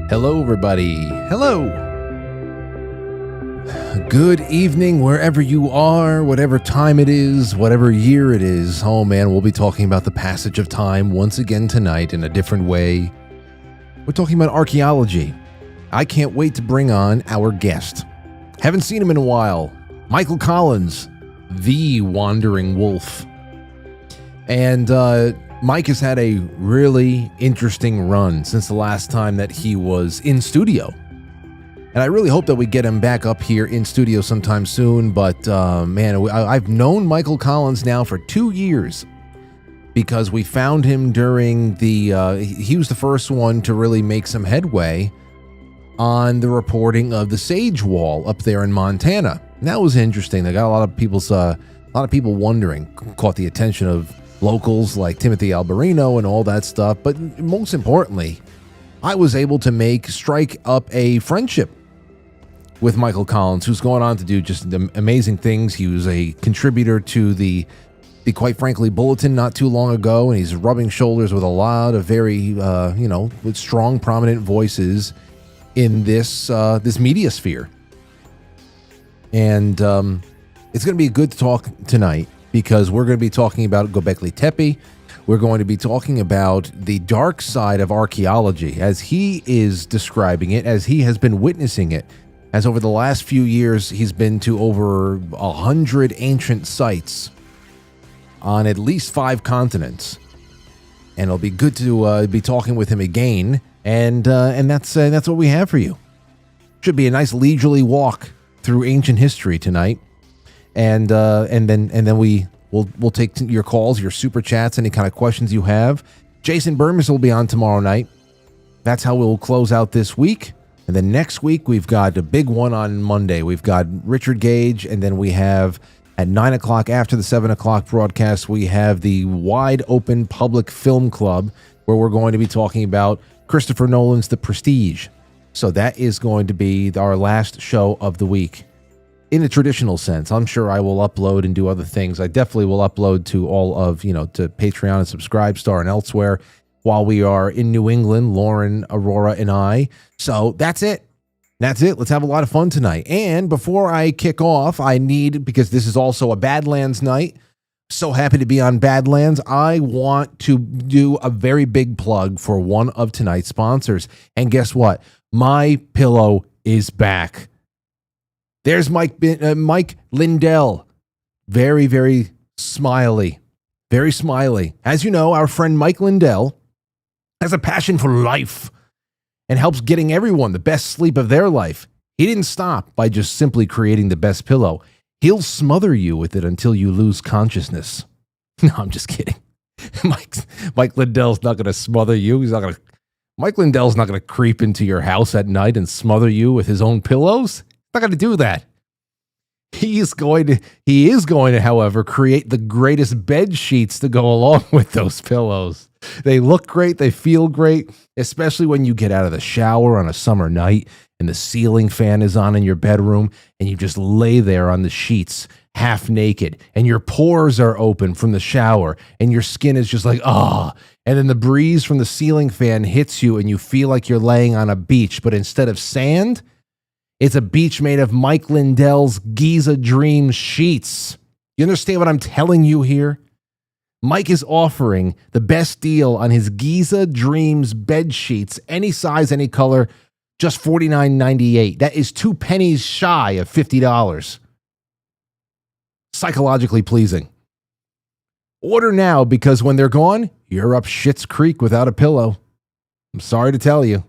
Hello, everybody. Hello. Good evening, wherever you are, whatever time it is, whatever year it is. Oh, man, we'll be talking about the passage of time once again tonight in a different way. We're talking about archaeology. I can't wait to bring on our guest. Haven't seen him in a while. Michael Collins, the Wandering Wolf. And Mike has had a really interesting run since the last time that he was in studio. And I really hope that we get him back up here in studio sometime soon. But man, I've known Michael Collins now for 2 years because we found him during he was the first one to really make some headway on the reporting of the Sage Wall up there in Montana. And that was interesting. They got a lot of people wondering, caught the attention of locals like Timothy Alberino and all that stuff. But most importantly, I was able to strike up a friendship with Michael Collins, who's going on to do just amazing things. He was a contributor to the Quite Frankly Bulletin not too long ago, and he's rubbing shoulders with a lot of very, with strong, prominent voices in this media sphere. And it's going to be a good talk tonight, because we're going to be talking about Göbekli Tepe. We're going to be talking about the dark side of archaeology, as he is describing it, as he has been witnessing it, as over the last few years, he's been to over 100 ancient sites on at least 5 continents. And it'll be good to be talking with him again, and that's what we have for you. Should be a nice leisurely walk through ancient history tonight. And then we'll take your calls, your super chats, any kind of questions you have. Jason Burmis will be on tomorrow night. That's how we'll close out this week. And then next week we've got a big one on Monday. We've got Richard Gage, and then we have at 9 o'clock after the 7 o'clock broadcast, we have the Wide Open Public Film Club, where we're going to be talking about Christopher Nolan's The Prestige. So that is going to be our last show of the week. In a traditional sense, I'm sure I will upload and do other things. I definitely will upload to all of, to Patreon and Subscribestar and elsewhere while we are in New England, Lauren, Aurora, and I. So that's it. Let's have a lot of fun tonight. And before I kick off, because this is also a Badlands night, so happy to be on Badlands, I want to do a very big plug for one of tonight's sponsors. And guess what? My Pillow is back. There's Mike Lindell. Very, very smiley. Very smiley. As you know, our friend Mike Lindell has a passion for life and helps getting everyone the best sleep of their life. He didn't stop by just simply creating the best pillow. He'll smother you with it until you lose consciousness. No, I'm just kidding. Mike Lindell's not going to smother you. Mike Lindell's not going to creep into your house at night and smother you with his own pillows. Not going to do that. He is going to, however, create the greatest bed sheets to go along with those pillows. They look great. They feel great, especially when you get out of the shower on a summer night and the ceiling fan is on in your bedroom and you just lay there on the sheets half naked and your pores are open from the shower and your skin is just like, and then the breeze from the ceiling fan hits you and you feel like you're laying on a beach, but instead of sand, it's a beach made of Mike Lindell's Giza Dreams sheets. You understand what I'm telling you here? Mike is offering the best deal on his Giza Dreams bed sheets, any size, any color, just $49.98. That is 2 pennies shy of $50. Psychologically pleasing. Order now, because when they're gone, you're up shit's creek without a pillow. I'm sorry to tell you.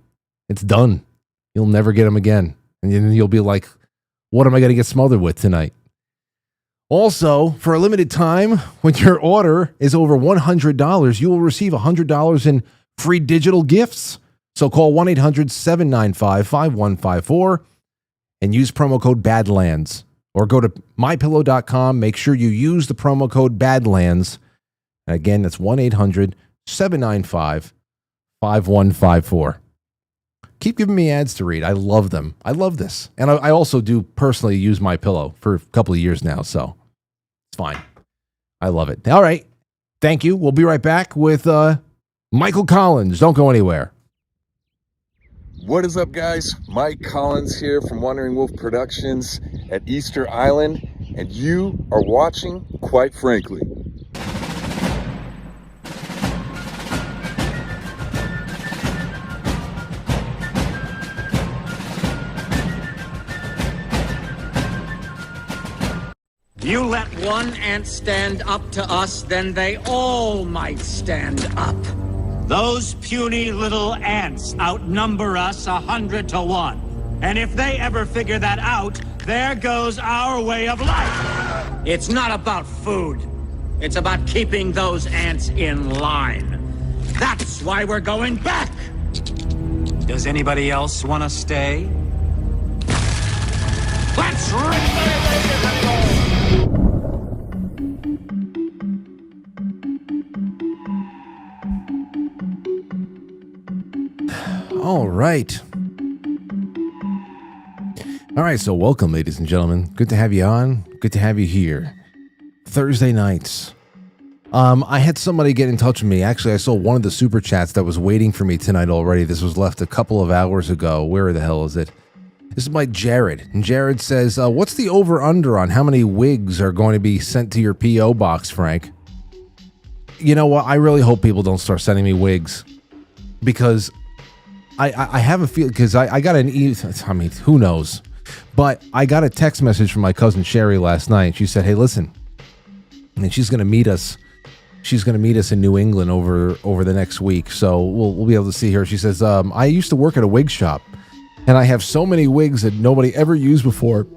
It's done. You'll never get them again. And then you'll be like, what am I going to get smothered with tonight? Also, for a limited time, when your order is over $100, you will receive $100 in free digital gifts. So call 1-800-795-5154 and use promo code BADLANDS. Or go to mypillow.com. Make sure you use the promo code BADLANDS. And again, that's 1-800-795-5154. Keep giving me ads to read. I love them. I love this. And I also do personally use My Pillow for a couple of years now, so it's fine. I love it. All right. Thank you. We'll be right back with Michael Collins. Don't go anywhere. What is up, guys? Mike Collins here from Wandering Wolf Productions at Easter Island, and you are watching Quite Frankly. You let one ant stand up to us, then they all might stand up. Those puny little ants outnumber us 100 to 1. And if they ever figure that out, there goes our way of life. It's not about food. It's about keeping those ants in line. That's why we're going back. Does anybody else want to stay? Let's rip. All right. All right, so welcome, ladies and gentlemen. Good to have you on. Good to have you here. Thursday nights. I had somebody get in touch with me. Actually, I saw one of the super chats that was waiting for me tonight already. This was left a couple of hours ago. Where the hell is it? This is by Jared. And Jared says, what's the over-under on how many wigs are going to be sent to your P.O. box, Frank? You know what? I really hope people don't start sending me wigs. Because I have a feeling, because I got I mean, who knows? But I got a text message from my cousin Sherry last night. She said, hey, listen, and she's going to meet us. She's going to meet us in New England over the next week. So we'll be able to see her. She says, I used to work at a wig shop, and I have so many wigs that nobody ever used before.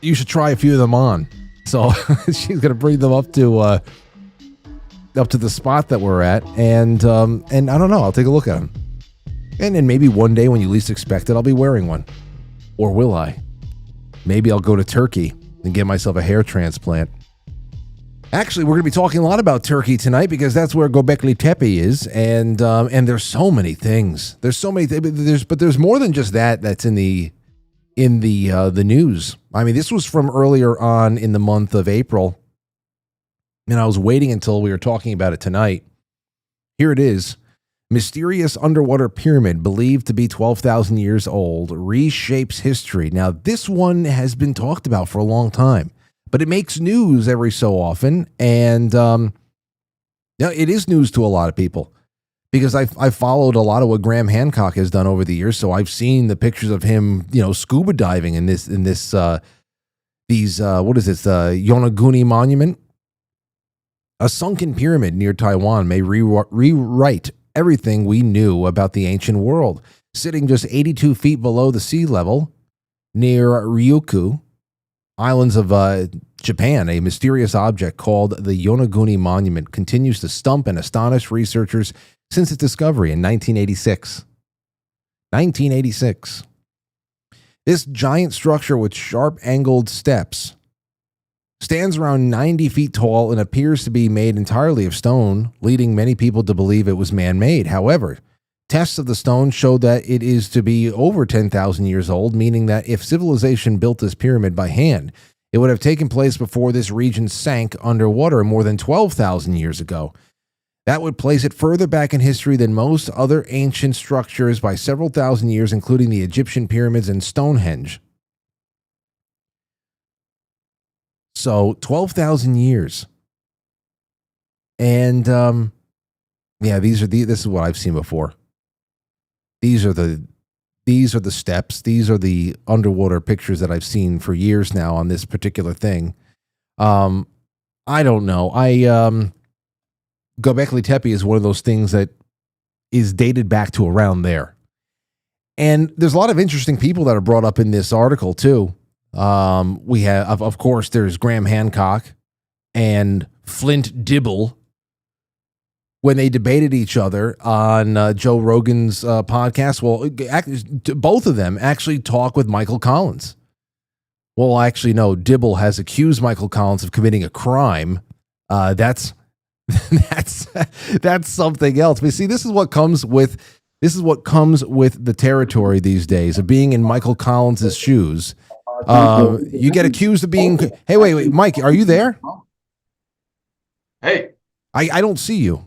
You should try a few of them on. So she's going to bring them up to the spot that we're at. And I don't know. I'll take a look at them. And then maybe one day when you least expect it, I'll be wearing one. Or will I? Maybe I'll go to Turkey and get myself a hair transplant. Actually, we're going to be talking a lot about Turkey tonight because that's where Göbekli Tepe is, and there's so many things. There's so many things, but there's more than just that's in the news. I mean, this was from earlier on in the month of April, and I was waiting until we were talking about it tonight. Here it is. Mysterious underwater pyramid believed to be 12,000 years old reshapes history. Now, this one has been talked about for a long time, but it makes news every so often. And it is news to a lot of people because I've followed a lot of what Graham Hancock has done over the years. So I've seen the pictures of him, scuba diving in this what is this, Yonaguni Monument? A sunken pyramid near Taiwan may rewrite everything we knew about the ancient world. Sitting just 82 feet below the sea level near Ryukyu, islands of Japan, a mysterious object called the Yonaguni Monument continues to stump and astonish researchers since its discovery in 1986. 1986. This giant structure with sharp-angled steps stands around 90 feet tall and appears to be made entirely of stone, leading many people to believe it was man-made. However, tests of the stone show that it is to be over 10,000 years old, meaning that if civilization built this pyramid by hand, it would have taken place before this region sank underwater more than 12,000 years ago. That would place it further back in history than most other ancient structures by several thousand years, including the Egyptian pyramids and Stonehenge. So 12,000 years. And this is what I've seen before. These are the steps. These are the underwater pictures that I've seen for years now on this particular thing. I don't know. Göbekli Tepe is one of those things that is dated back to around there. And there's a lot of interesting people that are brought up in this article too. We have, of course, there's Graham Hancock and Flint Dibble when they debated each other on Joe Rogan's podcast. Well, both of them actually talk with Michael Collins. Well, actually, no, Dibble has accused Michael Collins of committing a crime. That's something else. But see, this is what comes with the territory these days of being in Michael Collins's shoes. You get accused of being. Hey, wait, Mike, are you there? Hey, I don't see you.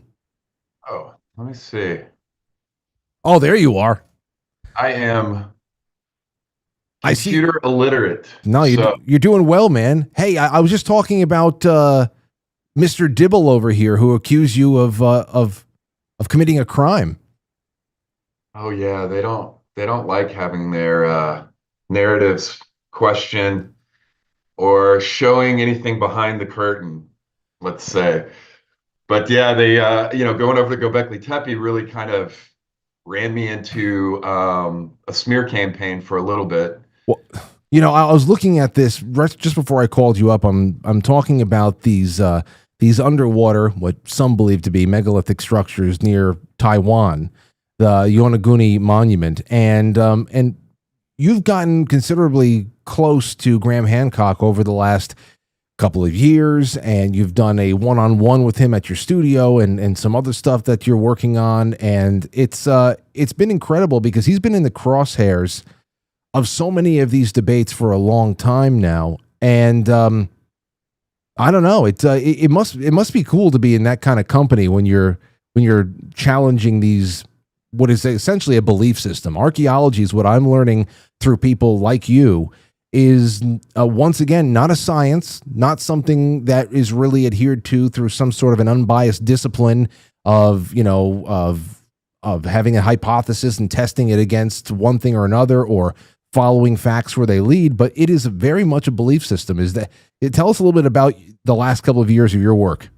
oh, let me see. Oh, there you are. I am I see. computer illiterate. No, you're doing well, man. Hey, I was just talking about Mr. Dibble over here, who accused you of committing a crime. Oh yeah, they don't like having their narratives questioned or showing anything behind the curtain, let's say. But yeah, they going over to Göbekli Tepe really kind of ran me into a smear campaign for a little bit. Well, I was looking at this just before I called you up. I'm talking about these underwater, what some believe to be megalithic structures near Taiwan, the Yonaguni Monument, and you've gotten considerably close to Graham Hancock over the last couple of years, and you've done a one-on-one with him at your studio and some other stuff that you're working on, and it's been incredible because he's been in the crosshairs of so many of these debates for a long time now, and I don't know, it must be cool to be in that kind of company when you're challenging these, what is essentially a belief system. Archaeology is what I'm learning through people like you is once again not a science, not something that is really adhered to through some sort of an unbiased discipline of having a hypothesis and testing it against one thing or another, or following facts where they lead. But it is very much a belief system. Tell us a little bit about the last couple of years of your work.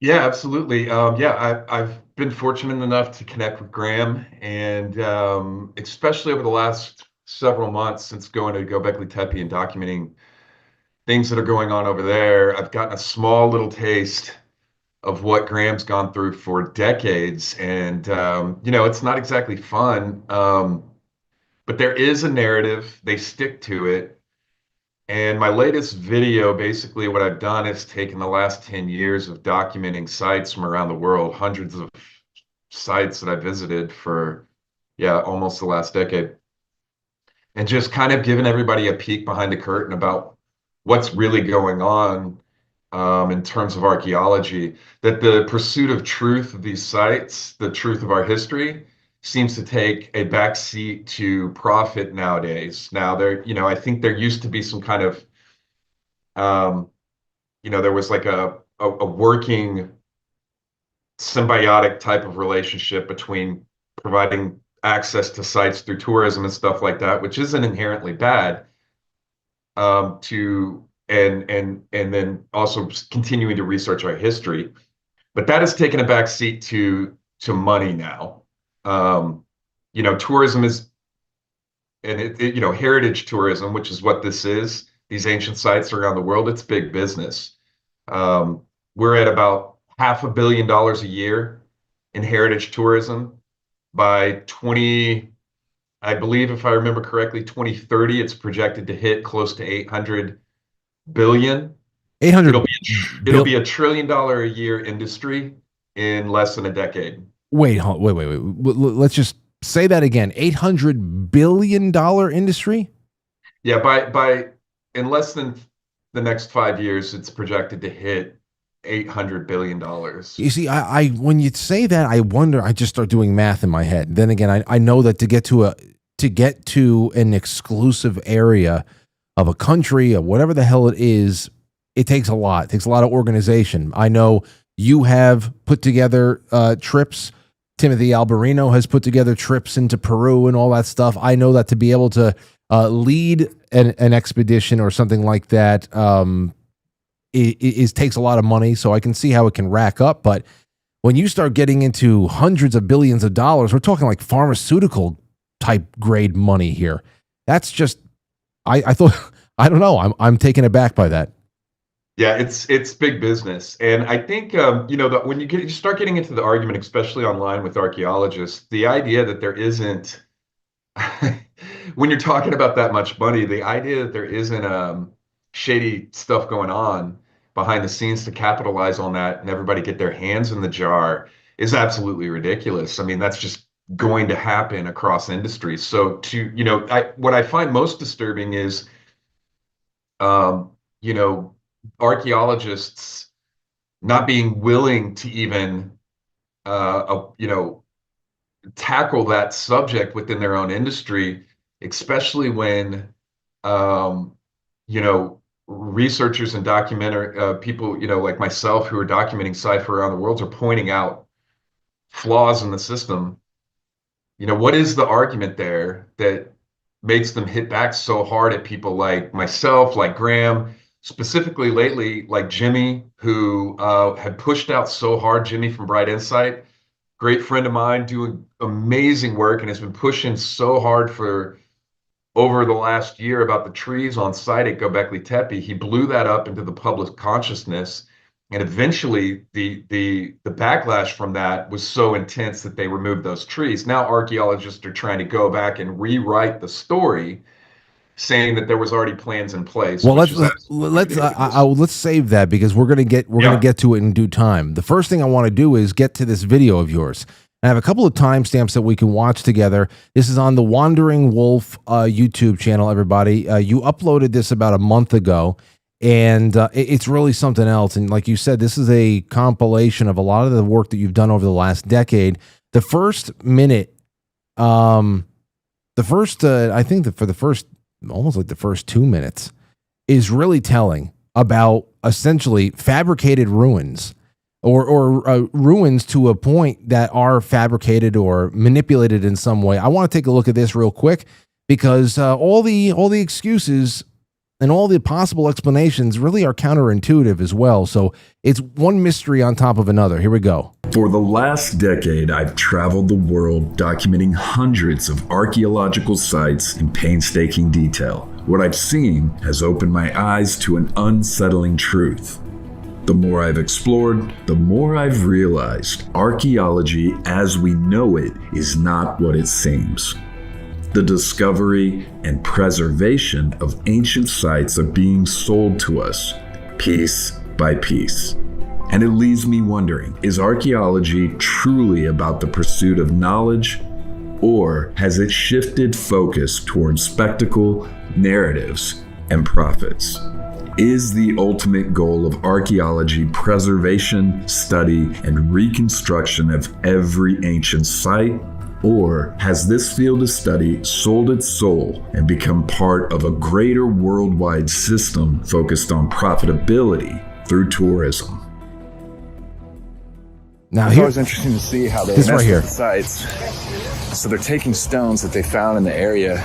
Yeah, absolutely. I've been fortunate enough to connect with Graham, and especially over the last several months since going to Göbekli Tepe and documenting things that are going on over there, I've gotten a small little taste of what Graham's gone through for decades. And, it's not exactly fun, but there is a narrative. They stick to it. And my latest video, basically what I've done is taken the last 10 years of documenting sites from around the world, hundreds of sites that I visited for, almost the last decade. And just kind of giving everybody a peek behind the curtain about what's really going on in terms of archaeology, that the pursuit of truth of these sites, the truth of our history, seems to take a backseat to profit nowadays. Now, I think there used to be some kind of, there was like a working symbiotic type of relationship between providing access to sites through tourism and stuff like that, which isn't inherently bad, and then also continuing to research our history. But that has taken a backseat to money now. Tourism is, and heritage tourism, which is what this is, these ancient sites around the world, it's big business. We're at about $500 million a year in heritage tourism. By I believe, if I remember correctly, 2030, it's projected to hit close to 800 billion. It'll be $1 trillion a year industry in less than a decade. Wait. Let's just say that again. $800 billion industry? Yeah, by in less than the next 5 years, it's projected to hit $800 billion. You see, I when you say that, I wonder. I just start doing math in my head. Then again, I know that to get to an exclusive area of a country or whatever the hell it is, it takes a lot. It takes a lot of organization. I know you have put together trips. Timothy Alberino has put together trips into Peru and all that stuff. I know that to be able to lead an expedition or something like that, it takes a lot of money, so I can see how it can rack up. But when you start getting into hundreds of billions of dollars, we're talking like pharmaceutical type grade money here. That's just, I thought, I don't know. I'm taken aback by that. Yeah, it's big business, and I think when you start getting into the argument, especially online with archaeologists, the idea that there isn't when you're talking about that much money, the idea that there isn't shady stuff going on behind the scenes to capitalize on that and everybody get their hands in the jar is absolutely ridiculous. I mean, that's just going to happen across industries. So what I find most disturbing is, um, you know, archaeologists not being willing to even, tackle that subject within their own industry, especially when, you know, researchers and documentary people, like myself who are documenting sci-fi around the world are pointing out flaws in the system. What is the argument there that makes them hit back so hard at people like myself, like Graham, specifically lately, like Jimmy, who had pushed out so hard, Jimmy from Bright Insight, great friend of mine, doing amazing work and has been pushing so hard for over the last year about the trees on site at Göbekli Tepe. He blew that up into the public consciousness, and eventually the backlash from that was so intense that they removed those trees. Now archaeologists are trying to go back and rewrite the story, saying that there was already plans in place. Well, let's save that because we're gonna get to it in due time. The first thing I want to do is get to this video of yours. I have a couple of timestamps that we can watch together. This is on the Wandering Wolf YouTube channel. Everybody, you uploaded this about a month ago, and it's really something else. And like you said, this is a compilation of a lot of the work that you've done over the last decade. The first minute, I think that for the first almost like the first 2 minutes is really telling about essentially fabricated ruins or ruins to a point that are fabricated or manipulated in some way. I want to take a look at this real quick because all the excuses and all the possible explanations really are counterintuitive as well. So it's one mystery on top of another. Here we go. For the last decade, I've traveled the world documenting hundreds of archaeological sites in painstaking detail. What I've seen has opened my eyes to an unsettling truth. The more I've explored, the more I've realized archaeology as we know it is not what it seems. The discovery and preservation of ancient sites are being sold to us, piece by piece. And it leaves me wondering, is archaeology truly about the pursuit of knowledge, or has it shifted focus towards spectacle, narratives, and profits? Is the ultimate goal of archaeology preservation, study, and reconstruction of every ancient site? Or has this field of study sold its soul and become part of a greater worldwide system focused on profitability through tourism? Now, it's always interesting to see how they mess right here. with the sites. So they're taking stones that they found in the area,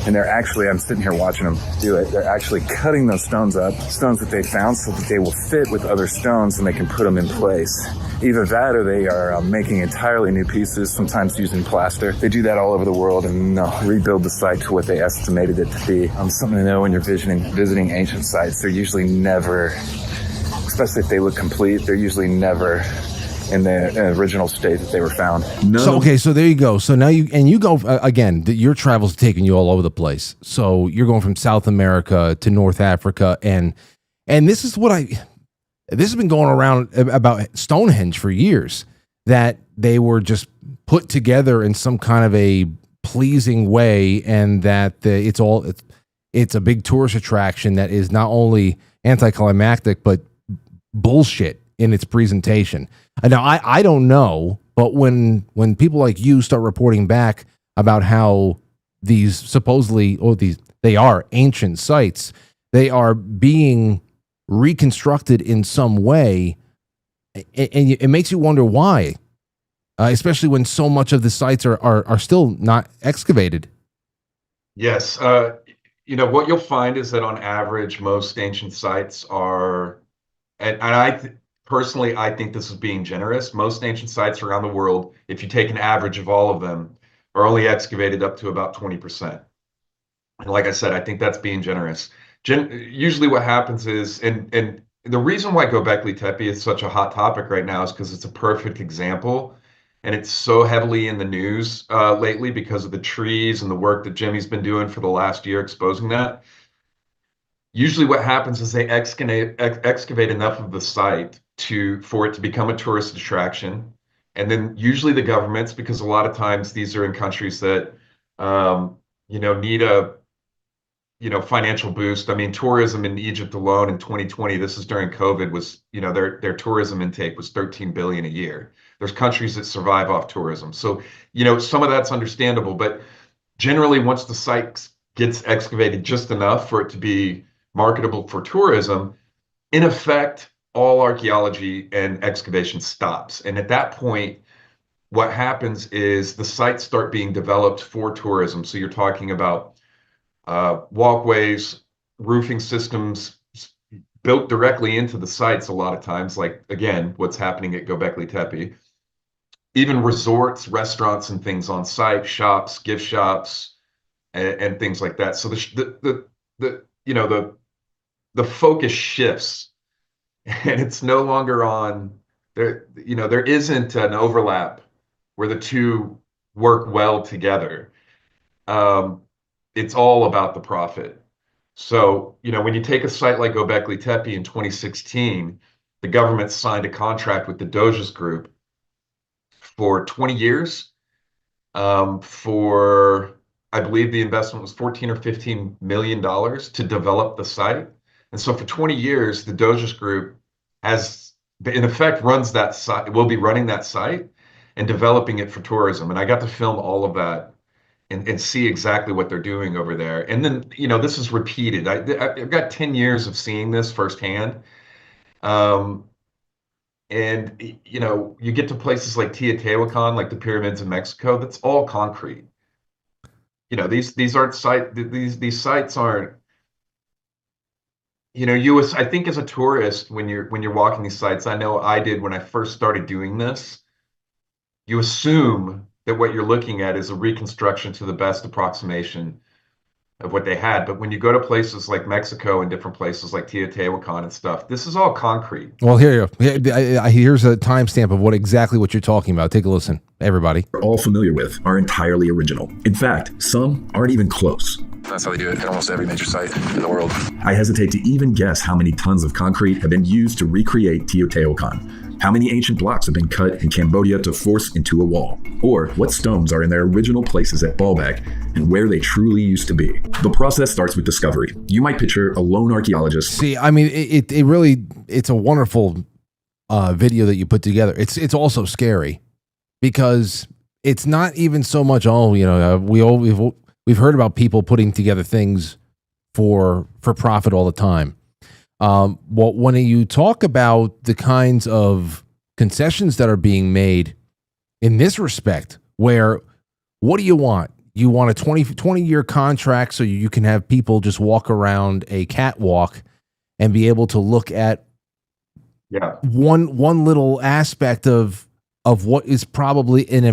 and they're actually, I'm sitting here watching them do it, they're actually cutting those stones up, stones that they found, so that they will fit with other stones and they can put them in place. Either that or they are making entirely new pieces, sometimes using plaster. They do that all over the world and rebuild the site to what they estimated it to be. Something to know when you're visiting ancient sites, they're usually never, especially if they look complete, they're usually never in the original state that they were found. So there you go. So now you go again. Your travels are taking you all over the place. So you're going from South America to North Africa, and this is this has been going around about Stonehenge for years, that they were just put together in some kind of a pleasing way, and that it's a big tourist attraction that is not only anticlimactic but bullshit in its presentation. Now, I don't know, but when people like you start reporting back about how these supposedly, they are ancient sites, they are being reconstructed in some way, and it makes you wonder why, especially when so much of the sites are still not excavated. Yes. What you'll find is that on average, most ancient sites are, and personally, I think this is being generous. Most ancient sites around the world, if you take an average of all of them, are only excavated up to about 20%. And like I said, I think that's being generous. Usually what happens is, and the reason why Göbekli Tepe is such a hot topic right now is because it's a perfect example. And it's so heavily in the news lately because of the trees and the work that Jimmy's been doing for the last year exposing that. Usually what happens is they excavate enough of the site for it to become a tourist attraction. And then usually the governments, because a lot of times these are in countries that need a financial boost. I mean, tourism in Egypt alone in 2020, this is during COVID, was, their tourism intake was 13 billion a year. There's countries that survive off tourism. So, some of that's understandable, but generally once the site gets excavated just enough for it to be marketable for tourism, in effect, all archaeology and excavation stops. And at that point, what happens is the sites start being developed for tourism. So you're talking about walkways, roofing systems built directly into the sites a lot of times, like, again, what's happening at Göbekli Tepe. Even resorts, restaurants, and things on site, shops, gift shops, and things like that. So the focus shifts, and it's no longer on there. There isn't an overlap where the two work well together. It's all about the profit. So, when you take a site like Göbekli Tepe in 2016, the government signed a contract with the Doges Group for 20 years for, I believe the investment was $14 or $15 million to develop the site. And so for 20 years, the Doges Group has, in effect, runs that site, will be running that site and developing it for tourism. And I got to film all of that and see exactly what they're doing over there. And then, this is repeated. I've got 10 years of seeing this firsthand. And, you get to places like Teotihuacan, like the pyramids in Mexico, that's all concrete. These aren't these sites aren't, I think as a tourist, when you're walking these sites, I know I did when I first started doing this, you assume that what you're looking at is a reconstruction to the best approximation of what they had. But when you go to places like Mexico and different places like Teotihuacan and stuff, this is all concrete. Well, here you go. Here's a timestamp of exactly what you're talking about. Take a listen, everybody. We're all familiar with are entirely original. In fact, some aren't even close. That's how they do it at almost every major site in the world. I hesitate to even guess how many tons of concrete have been used to recreate Teotihuacan. How many ancient blocks have been cut in Cambodia to force into a wall? Or what stones are in their original places at Baalbek and where they truly used to be? The process starts with discovery. You might picture a lone archaeologist. See, I mean, it's a wonderful video that you put together. It's also scary because it's not even so much, we've heard about people putting together things for profit all the time. When you talk about the kinds of concessions that are being made in this respect, where what do you want? You want a 20-year contract so you can have people just walk around a catwalk and be able to look at one little aspect of what is probably an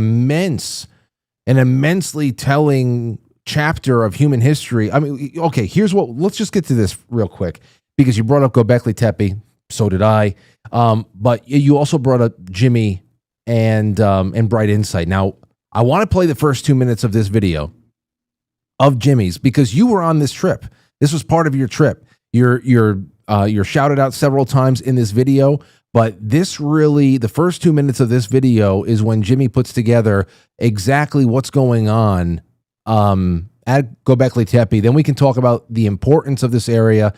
immensely telling chapter of human history. I mean, okay, let's just get to this real quick. Because you brought up Göbekli Tepe, so did I. But you also brought up Jimmy and Bright Insight. Now, I want to play the first 2 minutes of this video of Jimmy's because you were on this trip. This was part of your trip. You're shouted out several times in this video, but the first 2 minutes of this video is when Jimmy puts together exactly what's going on at Göbekli Tepe. Then we can talk about the importance of this area,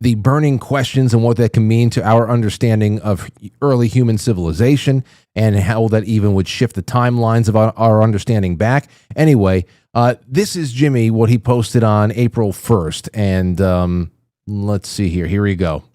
the burning questions and what that can mean to our understanding of early human civilization and how that even would shift the timelines of our understanding back. Anyway, this is Jimmy, what he posted on April 1st. And let's see here. Here we go.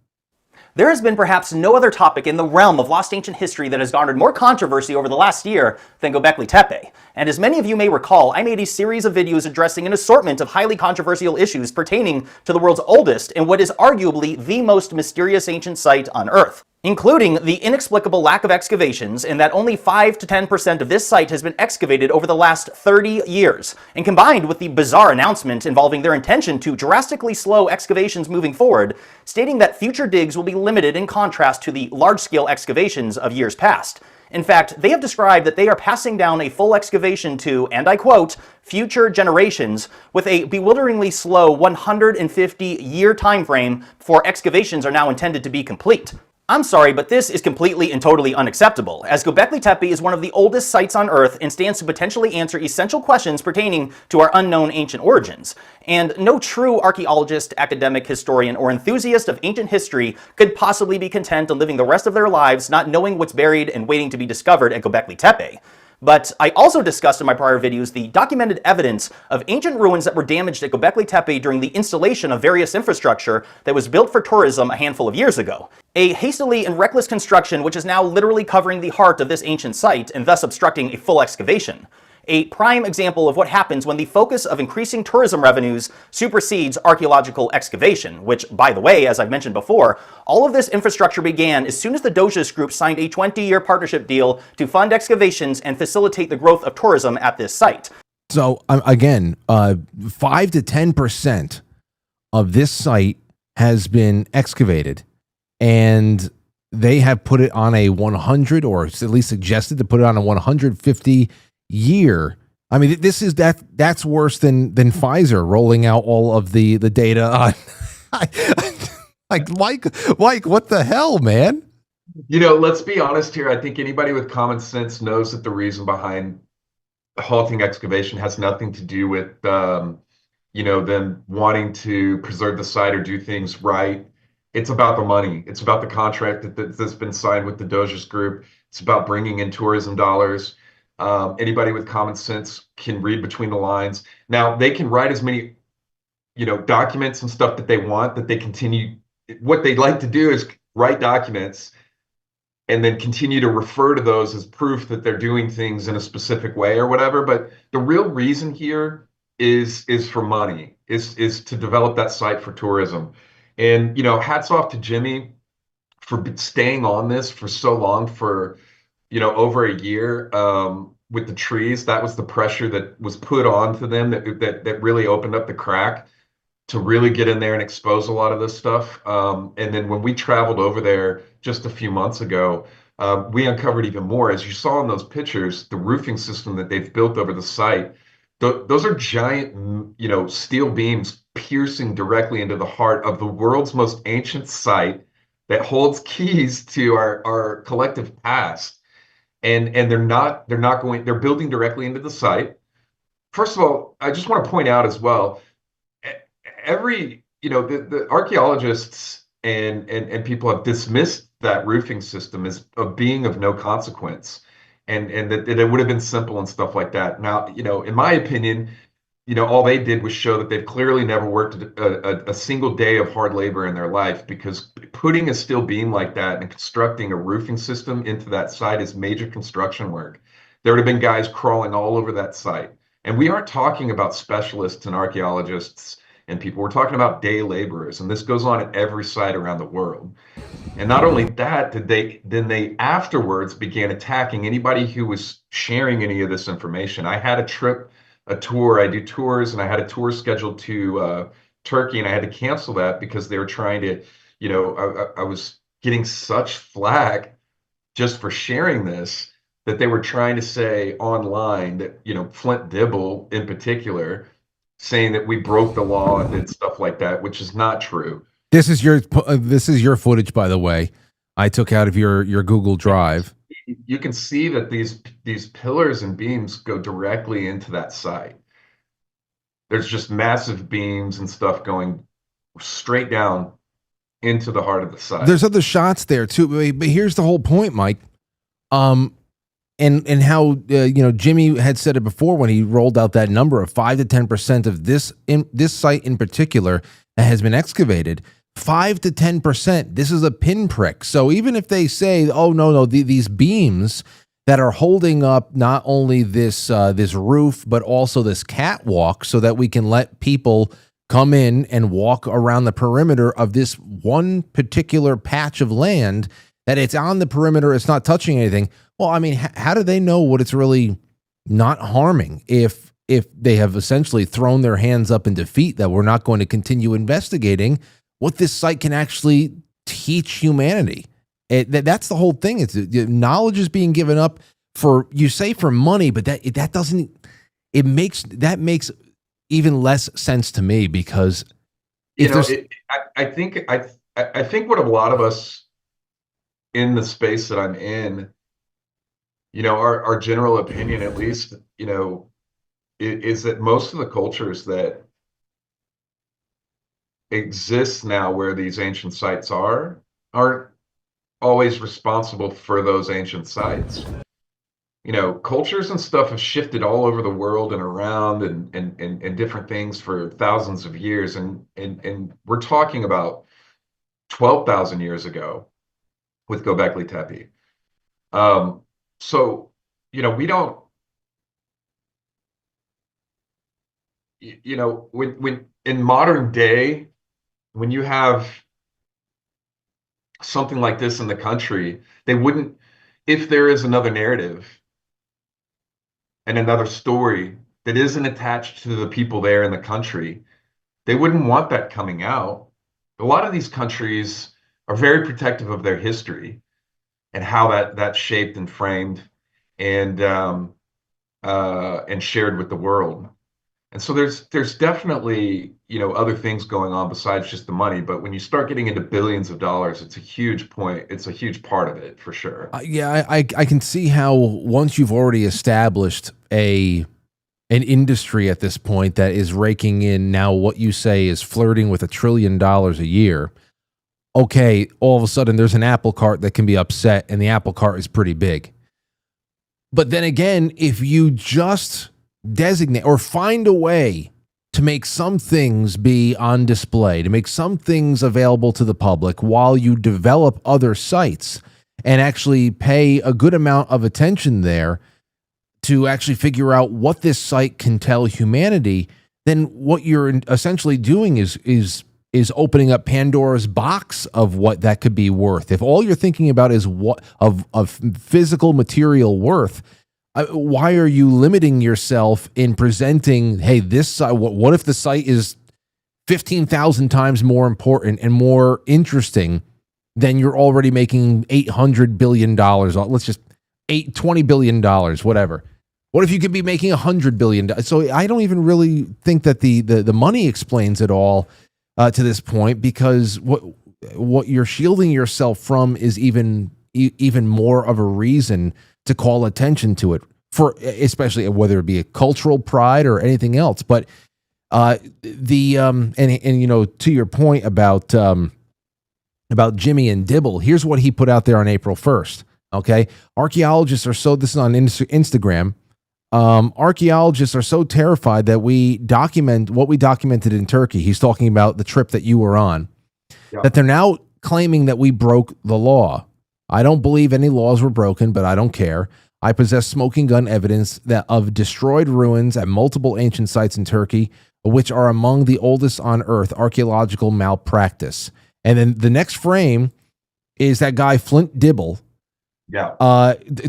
There has been perhaps no other topic in the realm of lost ancient history that has garnered more controversy over the last year than Göbekli Tepe. And as many of you may recall, I made a series of videos addressing an assortment of highly controversial issues pertaining to the world's oldest and what is arguably the most mysterious ancient site on Earth. including the inexplicable lack of excavations in that only 5 to 10% of this site has been excavated over the last 30 years, and combined with the bizarre announcement involving their intention to drastically slow excavations moving forward, stating that future digs will be limited in contrast to the large-scale excavations of years past. In fact, they have described that they are passing down a full excavation to, and I quote, future generations, with a bewilderingly slow 150-year time frame before excavations are now intended to be complete. I'm sorry, but this is completely and totally unacceptable, as Göbekli Tepe is one of the oldest sites on Earth and stands to potentially answer essential questions pertaining to our unknown ancient origins. And no true archaeologist, academic, historian, or enthusiast of ancient history could possibly be content on living the rest of their lives not knowing what's buried and waiting to be discovered at Göbekli Tepe. But I also discussed in my prior videos the documented evidence of ancient ruins that were damaged at Göbekli Tepe during the installation of various infrastructure that was built for tourism a handful of years ago. A hastily and reckless construction which is now literally covering the heart of this ancient site and thus obstructing a full excavation. A prime example of what happens when the focus of increasing tourism revenues supersedes archaeological excavation, which, by the way, as I've mentioned before, all of this infrastructure began as soon as the Doges Group signed a 20-year partnership deal to fund excavations and facilitate the growth of tourism at this site. So, again, 5 to 10% of this site has been excavated, and they have put it on a 100, or at least suggested to put it on a 150 year. I mean, that's worse than Pfizer rolling out all of the data on. Mike, what the hell, man? Let's be honest here. I think anybody with common sense knows that the reason behind halting excavation has nothing to do with them wanting to preserve the site or do things right. It's about the money. It's about the contract that's been signed with the Doges Group. It's about bringing in tourism dollars. Anybody with common sense can read between the lines. Now, they can write as many, documents and stuff that they want, that they continue. What they'd like to do is write documents and then continue to refer to those as proof that they're doing things in a specific way or whatever. But the real reason here is for money, is to develop that site for tourism. And, hats off to Jimmy for staying on this for so long, for over a year, with the trees. That was the pressure that was put onto them that really opened up the crack to really get in there and expose a lot of this stuff. And then when we traveled over there just a few months ago, we uncovered even more. As you saw in those pictures, the roofing system that they've built over the site, those are giant, steel beams piercing directly into the heart of the world's most ancient site that holds keys to our collective past. And they're building directly into the site. First of all, I just want to point out as well, the archaeologists and people have dismissed that roofing system as a being of no consequence, and that it would have been simple and stuff like that. Now, in my opinion, all they did was show that they've clearly never worked a single day of hard labor in their life, because putting a steel beam like that and constructing a roofing system into that site is major construction work. There would have been guys crawling all over that site. And we aren't talking about specialists and archaeologists and people. We're talking about day laborers. And this goes on at every site around the world. And not only that, they afterwards began attacking anybody who was sharing any of this information. I had a tour. I do tours, and I had a tour scheduled to Turkey, and I had to cancel that because they were trying to, I was getting such flack just for sharing this, that they were trying to say online that, Flint Dibble in particular, saying that we broke the law and did stuff like that, which is not true. This is your footage, by the way. I took out of your Google Drive. You can see that these pillars and beams go directly into that site. There's just massive beams and stuff going straight down into the heart of the site. There's other shots there too, but here's the whole point, Mike. And how Jimmy had said it before when he rolled out that number of 5 to 10% of this site in particular that has been excavated. 5 to 10%. This is a pinprick. So even if they say, "Oh no, these beams that are holding up not only this roof but also this catwalk, so that we can let people come in and walk around the perimeter of this one particular patch of land that it's on the perimeter, it's not touching anything. Well, I mean, how do they know what it's really not harming if they have essentially thrown their hands up in defeat that we're not going to continue investigating what this site can actually teach humanity? That's the whole thing. It's knowledge is being given up for, you say, for money, but that doesn't, that makes even less sense to me, because if I think what a lot of us in the space that I'm in, our general opinion, at least, is that most of the cultures that exist now where these ancient sites aren't always responsible for those ancient sites. Cultures and stuff have shifted all over the world and around and different things for thousands of years. And we're talking about 12,000 years ago with Göbekli Tepe. So, we don't, when in modern day, when you have something like this in the country, they wouldn't, if there is another narrative and another story that isn't attached to the people there in the country, they wouldn't want that coming out. A lot of these countries are very protective of their history and how that's shaped and framed and shared with the world. And so there's definitely, other things going on besides just the money. But when you start getting into billions of dollars, it's a huge point. It's a huge part of it, for sure. I can see how once you've already established an industry at this point that is raking in now what you say is flirting with $1 trillion a year. Okay, all of a sudden there's an apple cart that can be upset, and the apple cart is pretty big. But then again, if you just designate or find a way to make some things be on display, to make some things available to the public while you develop other sites and actually pay a good amount of attention there to actually figure out what this site can tell humanity, then what you're essentially doing is opening up Pandora's box of what that could be worth. If all you're thinking about is what of physical material worth, why are you limiting yourself in presenting, hey, this site, what if the site is 15,000 times more important and more interesting than you're already making $800 billion? Let's just $20 billion, whatever. What if you could be making $100 billion? So I don't even really think that the money explains it all to this point, because what you're shielding yourself from is even more of a reason to call attention to it, for especially whether it be a cultural pride or anything else. But to your point about Jimmy and Dibble, here's what he put out there on April 1st. Okay, archaeologists are so, this is on Instagram. Archaeologists are so terrified that we document what we documented in Turkey. He's talking about the trip that you were on, that they're now claiming that we broke the law. I don't believe any laws were broken, but I don't care. I possess smoking gun evidence of destroyed ruins at multiple ancient sites in Turkey, which are among the oldest on earth. Archaeological malpractice. And then the next frame is that guy Flint Dibble,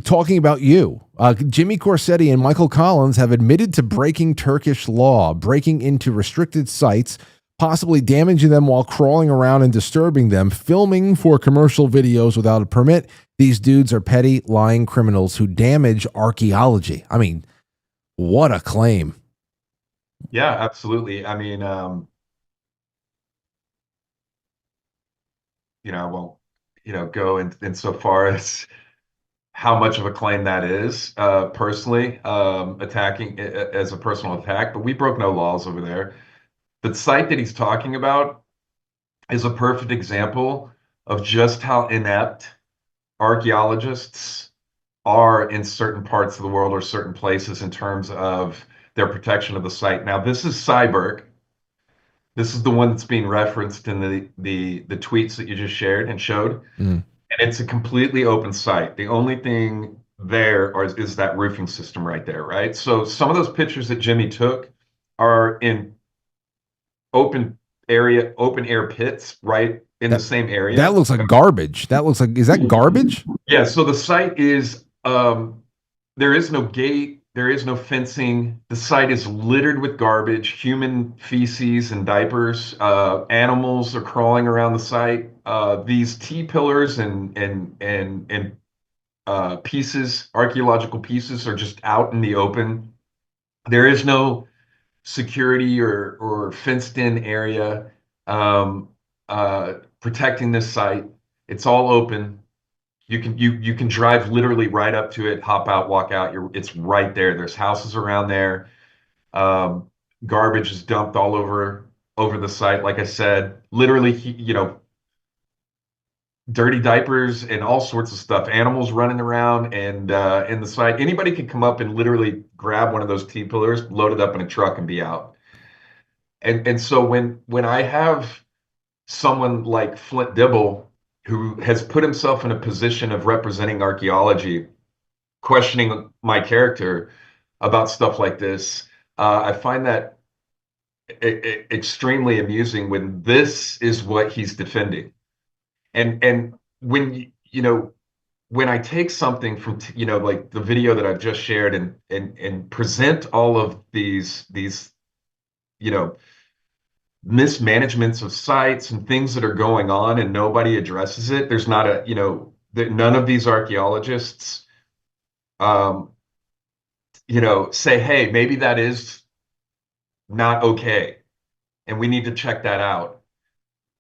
talking about you. Jimmy Corsetti and Michael Collins have admitted to breaking Turkish law, breaking into restricted sites, possibly damaging them while crawling around and disturbing them, filming for commercial videos without a permit. These dudes are petty, lying criminals who damage archaeology. I mean, what a claim. Yeah, absolutely. I mean, I won't, go in so far as how much of a claim that is, personally, attacking as a personal attack, but we broke no laws over there. The site that he's talking about is a perfect example of just how inept archaeologists are in certain parts of the world or certain places in terms of their protection of the site. Now, this is Cyberg. This is the one that's being referenced in the tweets that you just shared and showed. And it's a completely open site. The only thing there is that roofing system right there, right? So some of those pictures that Jimmy took are in open air pits right in the same area. That looks like garbage. That looks like, is that garbage? Yeah, so the site is, there is no gate, there is no fencing. The site is littered with garbage, human feces and diapers. Animals are crawling around the site. These T-pillars and pieces, archaeological pieces, are just out in the open. There is no security or fenced-in area protecting this site. It's all open. You can drive literally right up to it, hop out, walk out. It's right there. There's houses around there. Garbage is dumped all over the site. Like I said, literally, dirty diapers and all sorts of stuff. Animals running around and in the site. Anybody could come up and literally grab one of those T-pillars, load it up in a truck, and be out. And so when I have someone like Flint Dibble, who has put himself in a position of representing archaeology, questioning my character about stuff like this, I find that extremely amusing when this is what he's defending. And when when I take something from like the video that I've just shared and present all of these mismanagements of sites and things that are going on and nobody addresses it. There's not none of these archaeologists, say, hey, maybe that is not okay, and we need to check that out.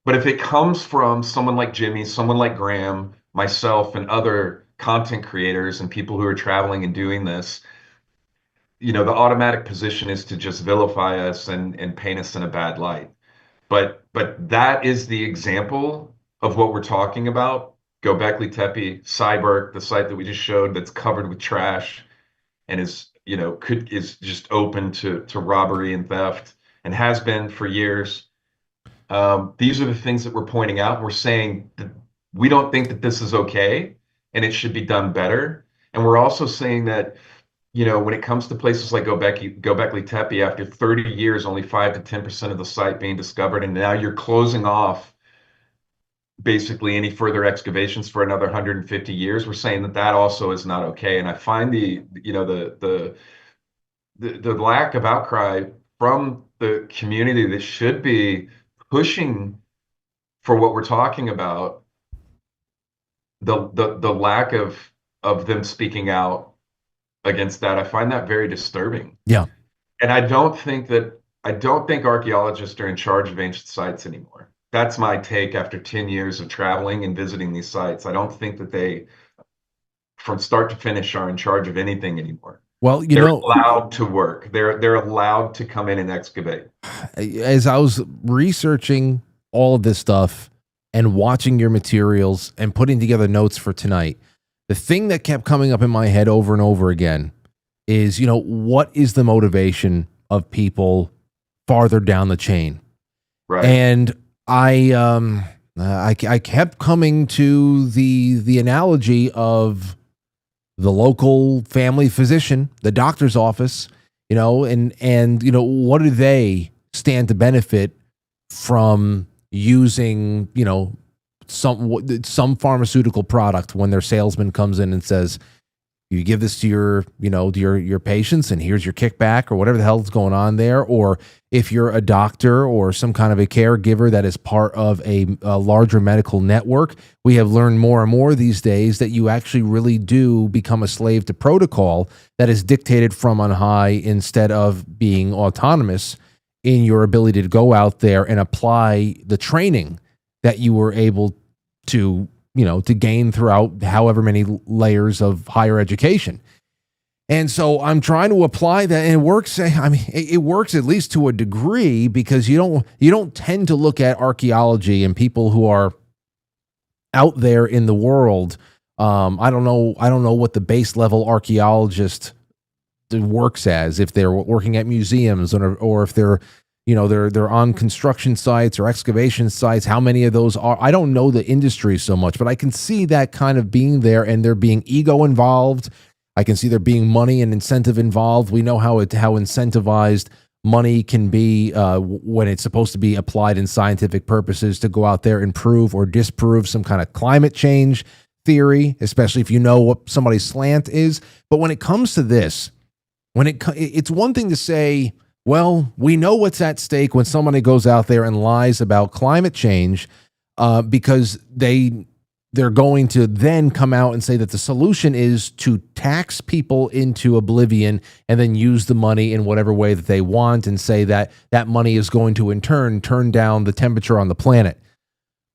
But if it comes from someone like Jimmy, someone like Graham, myself, and other content creators and people who are traveling and doing this, the automatic position is to just vilify us and paint us in a bad light. But that is the example of what we're talking about. Göbekli Tepe, Cyberg, the site that we just showed, that's covered with trash and is just open to robbery and theft, and has been for years. These are the things that we're pointing out. We're saying that we don't think that this is okay and it should be done better. And we're also saying that, when it comes to places like Göbekli Tepe, after 30 years, only 5 to 10% of the site being discovered, and now you're closing off basically any further excavations for another 150 years. We're saying that also is not okay. And I find the lack of outcry from the community that should be pushing for what we're talking about, the lack of them speaking out against that, I find that very disturbing. Yeah. And I don't think archaeologists are in charge of ancient sites anymore. That's my take after 10 years of traveling and visiting these sites. I don't think that they, from start to finish, are in charge of anything anymore. Well, they're allowed to work. They're allowed to come in and excavate. As I was researching all of this stuff and watching your materials and putting together notes for tonight, the thing that kept coming up in my head over and over again is, what is the motivation of people farther down the chain? Right. And I kept coming to the analogy of the local family physician, the doctor's office, and what do they stand to benefit from using, some pharmaceutical product when their salesman comes in and says, you give this to your patients and here's your kickback, or whatever the hell is going on there. Or if you're a doctor or some kind of a caregiver that is part of a larger medical network, we have learned more and more these days that you actually really do become a slave to protocol that is dictated from on high, instead of being autonomous in your ability to go out there and apply the training that you were able to gain throughout however many layers of higher education. And so I'm trying to apply that, and it works. I mean, it works at least to a degree, because you don't tend to look at archaeology and people who are out there in the world. I don't know what the base level archaeologist works as, if they're working at museums or if they're they're on construction sites or excavation sites. How many of those are? I don't know the industry so much, but I can see that kind of being there, and there being ego involved. I can see there being money and incentive involved. We know how incentivized money can be when it's supposed to be applied in scientific purposes to go out there and prove or disprove some kind of climate change theory, especially if you know what somebody's slant is. But when it comes to this, it's one thing to say, well, we know what's at stake when somebody goes out there and lies about climate change, because they're going to then come out and say that the solution is to tax people into oblivion and then use the money in whatever way that they want, and say that that money is going to in turn down the temperature on the planet.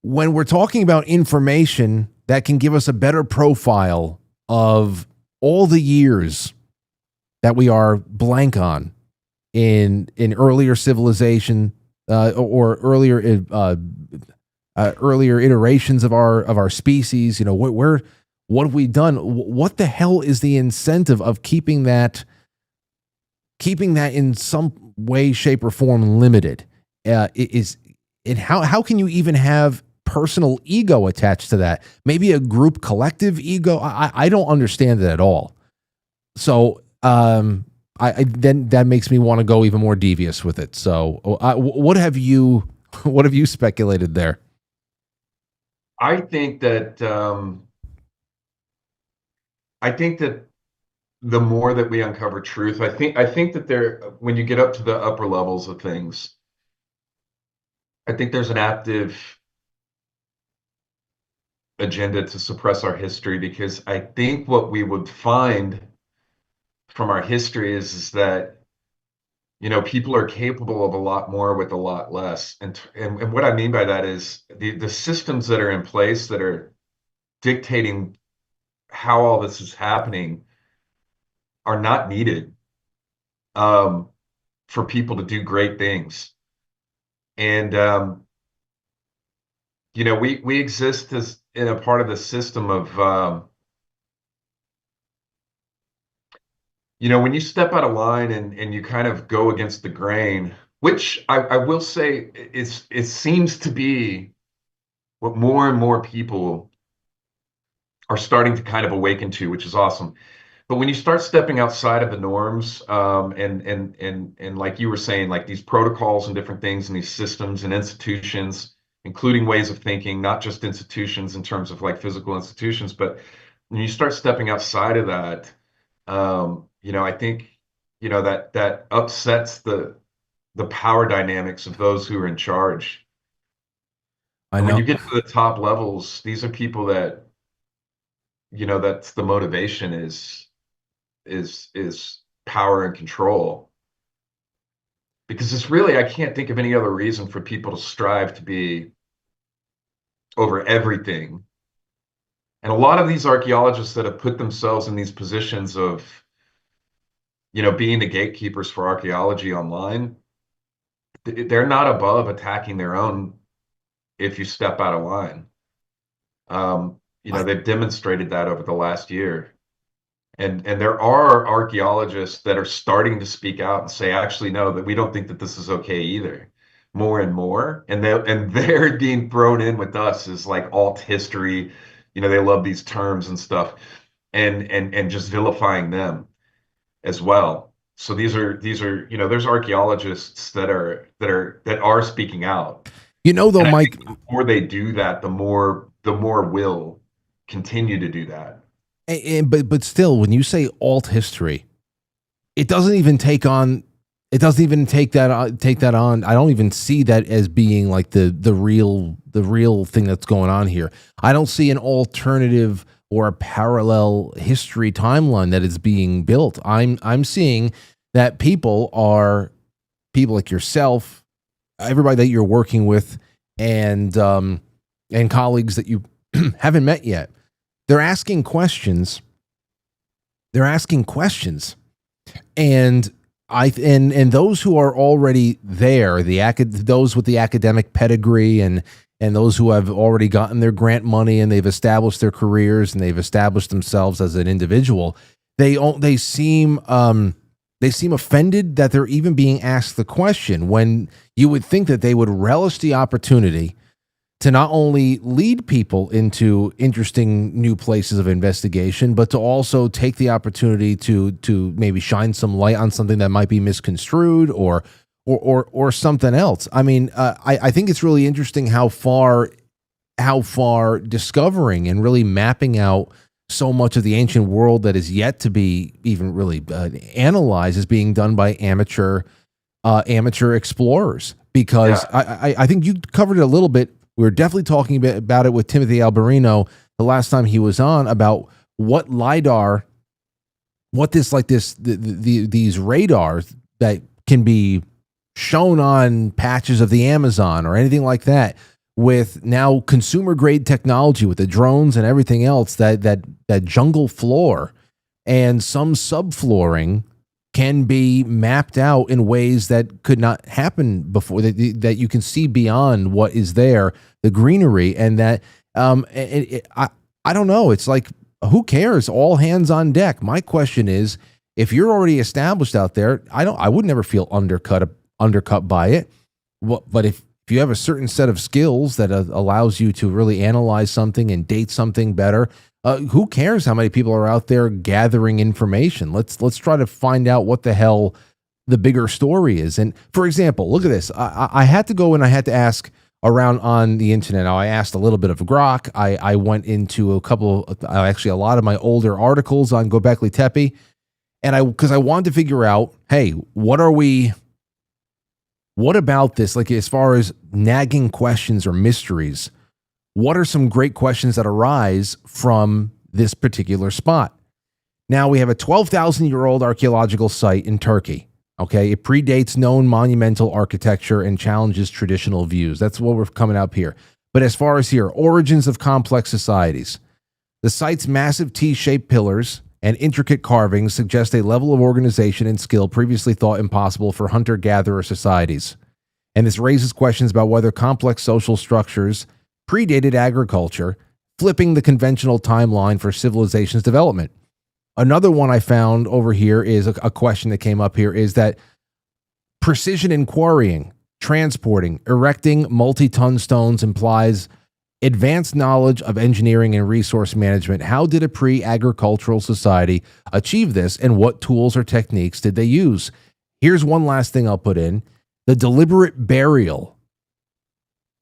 When we're talking about information that can give us a better profile of all the years that we are blank on in earlier civilization, or earlier iterations of our species, what have we done? What the hell is the incentive of keeping that in some way, shape, or form limited? How can you even have personal ego attached to that? Maybe a group collective ego. I don't understand it at all. So then that makes me want to go even more devious with it. So what have you speculated there? I think that the more that we uncover truth, I think that when you get up to the upper levels of things, I think there's an active agenda to suppress our history, because I think what we would find from our history is that, people are capable of a lot more with a lot less. And what I mean by that is the systems that are in place that are dictating how all this is happening are not needed for people to do great things. And, we exist as in a part of the system of, when you step out of line and you kind of go against the grain, which I will say it seems to be what more and more people are starting to kind of awaken to, which is awesome. But when you start stepping outside of the norms, and like you were saying, like these protocols and different things and these systems and institutions, including ways of thinking, not just institutions in terms of like physical institutions, but when you start stepping outside of that, I think, that upsets the power dynamics of those who are in charge. I know. When you get to the top levels, these are people that, that's the motivation is power and control. Because it's really, I can't think of any other reason for people to strive to be over everything. And a lot of these archaeologists that have put themselves in these positions of, being the gatekeepers for archaeology online, they're not above attacking their own if you step out of line. They've demonstrated that over the last year. And there are archaeologists that are starting to speak out and say, actually, no, that we don't think that this is okay either, more and more. And they're being thrown in with us as like alt history. They love these terms and stuff, and just vilifying them as well. So these are there's archaeologists that are speaking out. Though, Mike, the more they do that, the more will continue to do that. But still, when you say alt history, it doesn't even take that on. I don't even see that as being like the real thing that's going on here. I don't see an alternative or a parallel history timeline that is being built. I'm seeing that people like yourself, everybody that you're working with, and colleagues that you haven't met yet. They're asking questions. And those who are already there, those with the academic pedigree and those who have already gotten their grant money and they've established their careers and they've established themselves as an individual, they seem offended that they're even being asked the question, when you would think that they would relish the opportunity to not only lead people into interesting new places of investigation, but to also take the opportunity to maybe shine some light on something that might be misconstrued or something else. I mean, I think it's really interesting how far discovering and really mapping out so much of the ancient world that is yet to be even really analyzed is being done by amateur explorers. Because I think you covered it a little bit. We were definitely talking about it with Timothy Alberino the last time he was on, about what LiDAR, these radars that can be shown on patches of the Amazon or anything like that, with now consumer grade technology with the drones and everything else, that jungle floor and some subflooring can be mapped out in ways that could not happen before, that you can see beyond what is there, the greenery, and that I don't know. It's like, who cares? All hands on deck. My question is, if you're already established out there, I would never feel undercut by it. But if you have a certain set of skills that allows you to really analyze something and date something better, who cares how many people are out there gathering information? Let's try to find out what the hell the bigger story is. And for example, look at this. I had to go and I had to ask around on the internet. Now, I asked a little bit of Grok. I went into a lot of my older articles on Göbekli Tepe, and because I wanted to figure out, hey, what about this? Like, as far as nagging questions or mysteries, what are some great questions that arise from this particular spot? Now, we have a 12,000-year-old archaeological site in Turkey. Okay, it predates known monumental architecture and challenges traditional views. That's what we're coming up here. But as far as here, origins of complex societies. The site's massive T-shaped pillars and intricate carvings suggest a level of organization and skill previously thought impossible for hunter-gatherer societies. And this raises questions about whether complex social structures predated agriculture, flipping the conventional timeline for civilization's development. Another one I found over here is a question that came up here, is that precision in quarrying, transporting, erecting multi-ton stones implies advanced knowledge of engineering and resource management. How did a pre-agricultural society achieve this, and what tools or techniques did they use? Here's one last thing I'll put in: the deliberate burial.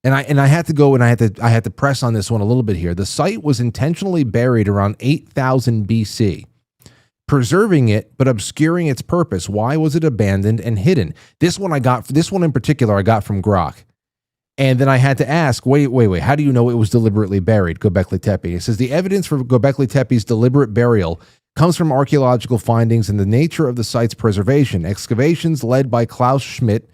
And I had to go and I had to press on this one a little bit here. The site was intentionally buried around 8,000 BC, preserving it but obscuring its purpose. Why was it abandoned and hidden? This one in particular I got from Grok. And then I had to ask, wait, how do you know it was deliberately buried, Göbekli Tepe? It says the evidence for Göbekli Tepe's deliberate burial comes from archaeological findings and the nature of the site's preservation. Excavations led by Klaus Schmidt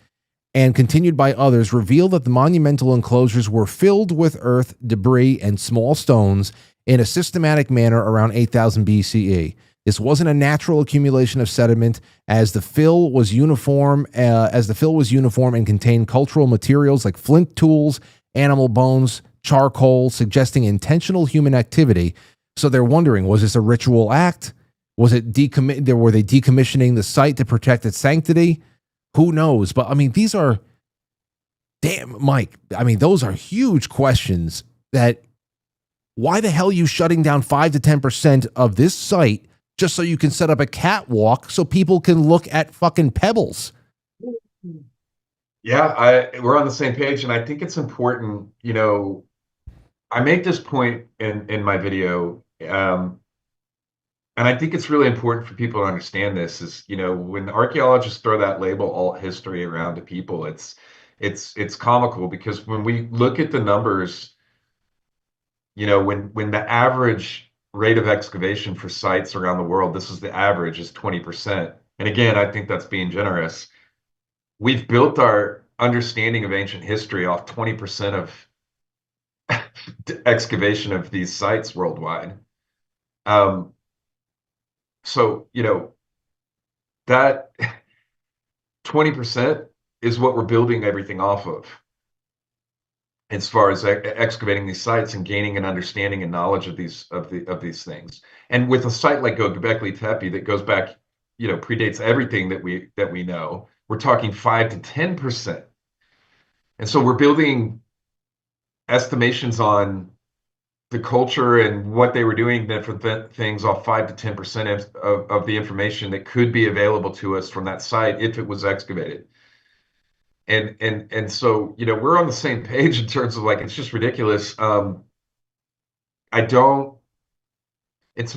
and continued by others reveal that the monumental enclosures were filled with earth, debris, and small stones in a systematic manner around 8,000 BCE. This wasn't a natural accumulation of sediment, as the fill was uniform and contained cultural materials like flint tools, animal bones, charcoal, suggesting intentional human activity. So they're wondering, was this a ritual act? Was it were they decommissioning the site to protect its sanctity? Who knows? But I mean, these are, damn, Mike, I mean, those are huge questions. That why the hell are you shutting down 5 to 10% of this site just so you can set up a catwalk so people can look at fucking pebbles? Yeah, we're on the same page, and I think it's important. I make this point in my video, and I think it's really important for people to understand this. Is when archaeologists throw that label alt history around to people, it's comical, because when we look at the numbers, when the average rate of excavation for sites around the world, this is the average, is 20%. And again, I think that's being generous. We've built our understanding of ancient history off 20% of excavation of these sites worldwide. So, that 20% is what we're building everything off of, as far as excavating these sites and gaining an understanding and knowledge of these things. And with a site like Göbekli Tepe that goes back, predates everything that we know, we're talking 5 to 10%. And so we're building estimations on the culture and what they were doing different things off 5 to 10% of the information that could be available to us from that site if it was excavated. And so, you know, we're on the same page in terms of like, it's just ridiculous. I don't, it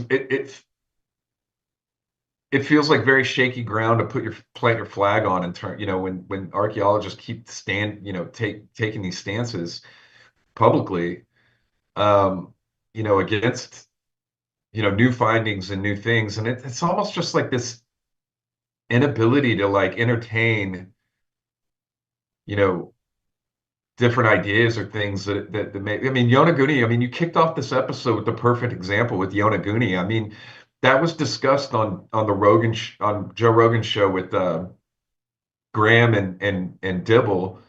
feels like very shaky ground to plant your flag on in turn, you know, when archaeologists keep taking these stances publicly, you know, against, you know, new findings and new things. And it's almost just like this inability to like entertain, you know, different ideas or things that may, I mean, Yonaguni, I mean, you kicked off this episode with the perfect example with Yonaguni. I mean, that was discussed on Joe Rogan's show with Graham and Dibble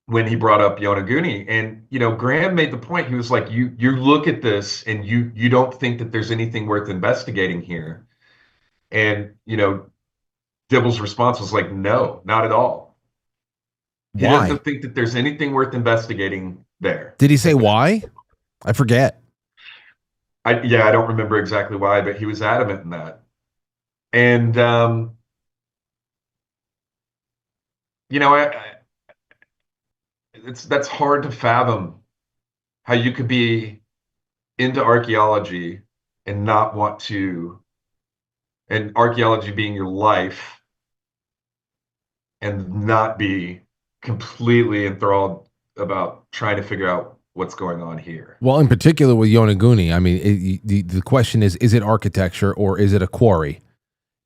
when he brought up Yonaguni. And, you know, Graham made the point, he was like, you look at this and you don't think that there's anything worth investigating here. And, you know, Dibble's response was like, no, not at all. He Why? doesn't think that there's anything worth investigating there. Did he say why? I forget. I don't remember exactly why, but he was adamant in that. And, you know, that's hard to fathom how you could be into archaeology and not want to, and archaeology being your life, and not be completely enthralled about trying to figure out what's going on here. Well, in particular with Yonaguni, I mean, the question is it architecture or is it a quarry?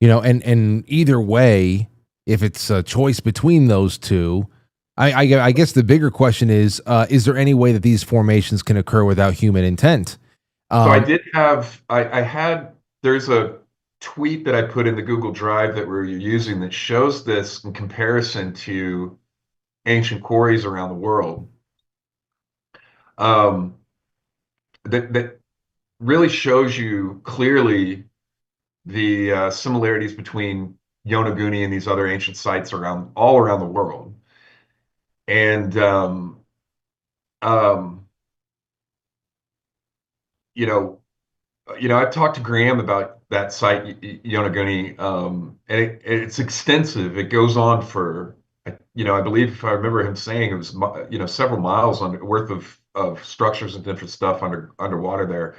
You know, and either way, if it's a choice between those two, I guess the bigger question is there any way that these formations can occur without human intent? So I did have, there's a tweet that I put in the Google Drive that we're using that shows this in comparison to ancient quarries around the world. That really shows you clearly the similarities between Yonaguni and these other ancient sites all around the world. And you know, I've talked to Graham about that site, Yonaguni, and it's extensive. It goes on for, you know, I believe if I remember him saying it was, you know, several miles worth of structures and different stuff underwater there.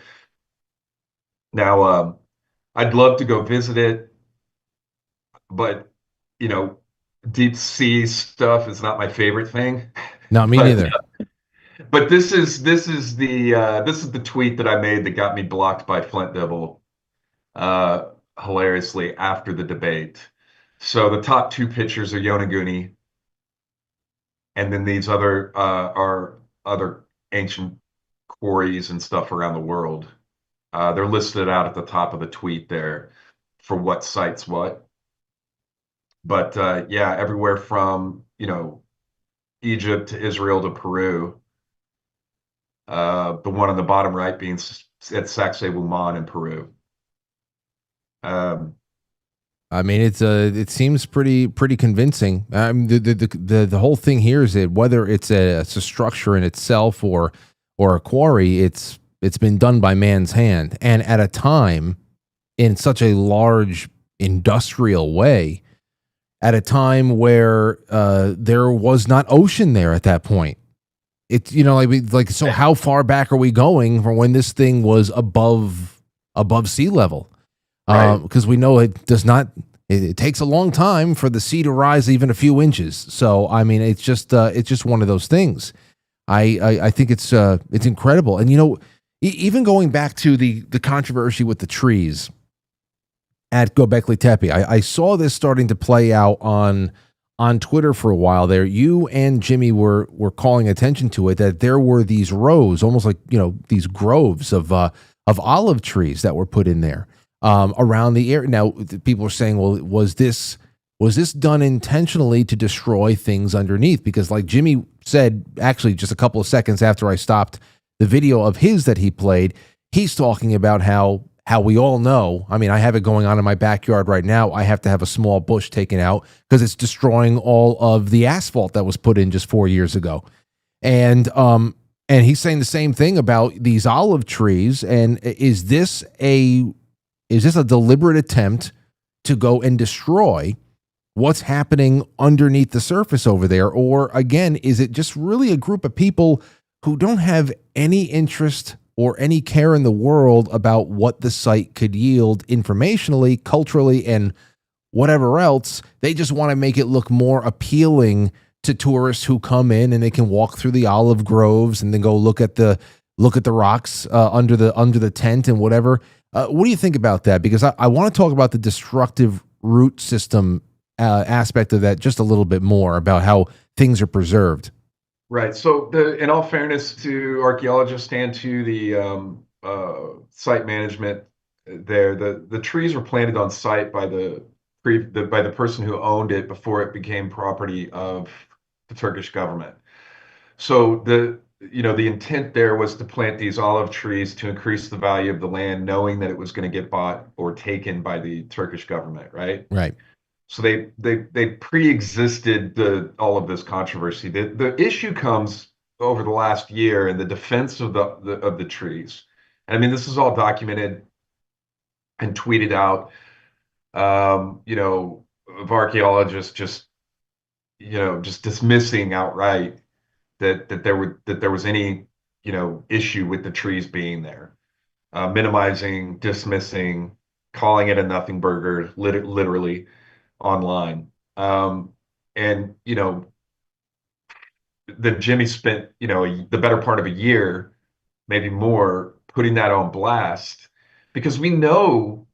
Now, I'd love to go visit it, but, you know, deep sea stuff is not my favorite thing. No, me neither. But this is the tweet that I made that got me blocked by Flint Dibble, hilariously after the debate. So the top two pictures are Yonaguni, and then these are other ancient quarries and stuff around the world. They're listed out at the top of the tweet there for what cites what. But yeah, everywhere from, you know, Egypt to Israel to Peru. The one on the bottom right being at Sacsayhuaman in Peru. I mean, it seems pretty convincing. The whole thing here is that whether it's a structure in itself or a quarry, it's been done by man's hand, and at a time in such a large industrial way, at a time where there was not ocean there at that point. It's, you know, like so how far back are we going from when this thing was above sea level? Because we know it does not. It takes a long time for the sea to rise even a few inches. So I mean, it's just one of those things. I think it's incredible. And you know, even going back to the controversy with the trees at Göbekli Tepe, I saw this starting to play out on Twitter for a while there. You and Jimmy were calling attention to it, that there were these rows, almost like, you know, these groves of olive trees that were put in there around the area. Now people are saying, well, was this done intentionally to destroy things underneath? Because like Jimmy said, actually just a couple of seconds after I stopped the video of his that he played, he's talking about how we all know, I mean, I have it going on in my backyard right now. I have to have a small bush taken out because it's destroying all of the asphalt that was put in just 4 years ago. And he's saying the same thing about these olive trees. And is this a deliberate attempt to go and destroy what's happening underneath the surface over there? Or again, is it just really a group of people who don't have any interest or any care in the world about what the site could yield informationally, culturally, and whatever else? They just want to make it look more appealing to tourists who come in, and they can walk through the olive groves and then go look at the rocks under the tent and whatever. What do you think about that? Because I want to talk about the destructive root system aspect of that just a little bit more, about how things are preserved. Right. So, in all fairness to archaeologists and to the site management there, the trees were planted on site by the person who owned it before it became property of the Turkish government. So the intent there was to plant these olive trees to increase the value of the land, knowing that it was going to get bought or taken by the Turkish government, right? Right. So they pre-existed all of this controversy. The issue comes over the last year in the defense of the trees. And I mean, this is all documented and tweeted out, of archaeologists just dismissing outright that there was any issue with the trees being there, minimizing, dismissing, calling it a nothing burger, literally online. And that Jimmy spent the better part of a year, maybe more, putting that on blast, because we know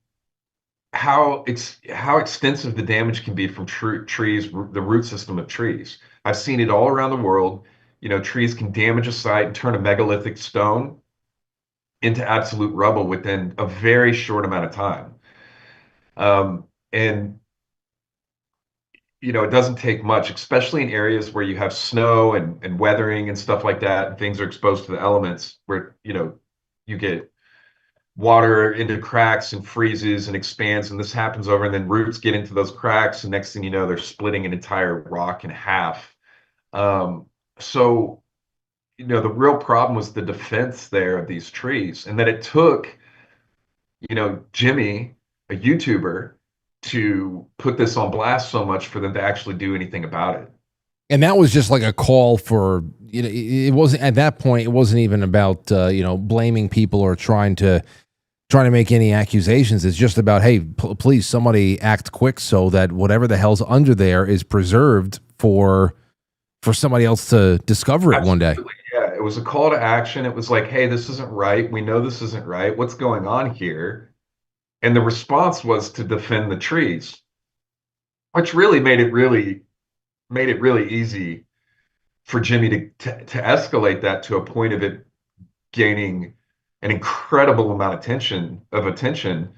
how extensive the damage can be from trees, the root system of trees. I've seen it all around the world. Trees can damage a site and turn a megalithic stone into absolute rubble within a very short amount of time. And it doesn't take much, especially in areas where you have snow and weathering and stuff like that, and things are exposed to the elements, where you get water into cracks and freezes and expands, and this happens over, and then roots get into those cracks, and next thing you know, they're splitting an entire rock in half. So the real problem was the defense there of these trees, and that it took Jimmy, a YouTuber, to put this on blast so much for them to actually do anything about it. And that was just like a call for, it wasn't, at that point, it wasn't even about blaming people or trying to make any accusations. It's just about, hey, please, somebody act quick so that whatever the hell's under there is preserved for somebody else to discover it. Absolutely. One day. Yeah, it was a call to action. It was like, hey, this isn't right. We know this isn't right. What's going on here? And the response was to defend the trees, which really made it really easy for Jimmy to escalate that to a point of it gaining an incredible amount of attention,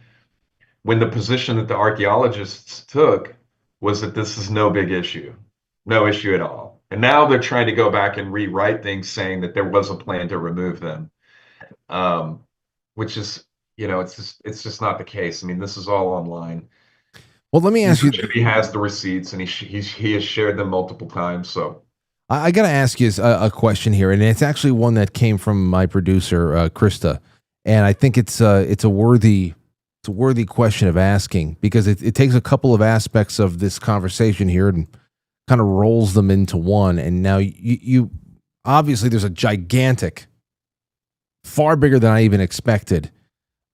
when the position that the archaeologists took was that this is no big issue, no issue at all. And now they're trying to go back and rewrite things, saying that there was a plan to remove them, which is, it's just not the case. I mean, this is all online. Well, let me ask you. Jimmy has the receipts, and he has shared them multiple times. So I got to ask you a question here, and it's actually one that came from my producer, Krista, and I think it's a worthy question of asking, because it takes a couple of aspects of this conversation here and kind of rolls them into one. And now you obviously, there's a gigantic, far bigger than I even expected,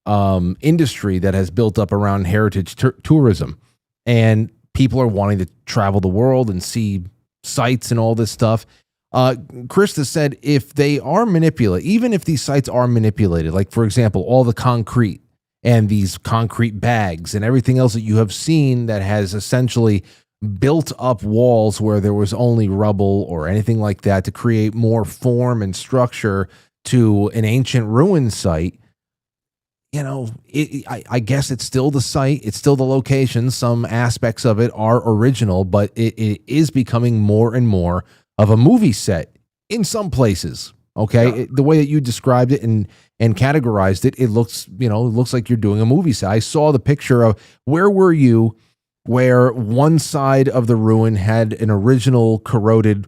industry that has built up around heritage tourism, and people are wanting to travel the world and see sites and all this stuff. Krista said if they are manipulated, even if these sites are manipulated, like for example, all the concrete and these concrete bags and everything else that you have seen that has essentially built up walls where there was only rubble or anything like that to create more form and structure to an ancient ruin site, I guess it's still the site, it's still the location. Some aspects of it are original, but it is becoming more and more of a movie set in some places. Okay, yeah. The way that you described it and categorized it, it looks like you're doing a movie set. I saw the picture of where were you, where one side of the ruin had an original corroded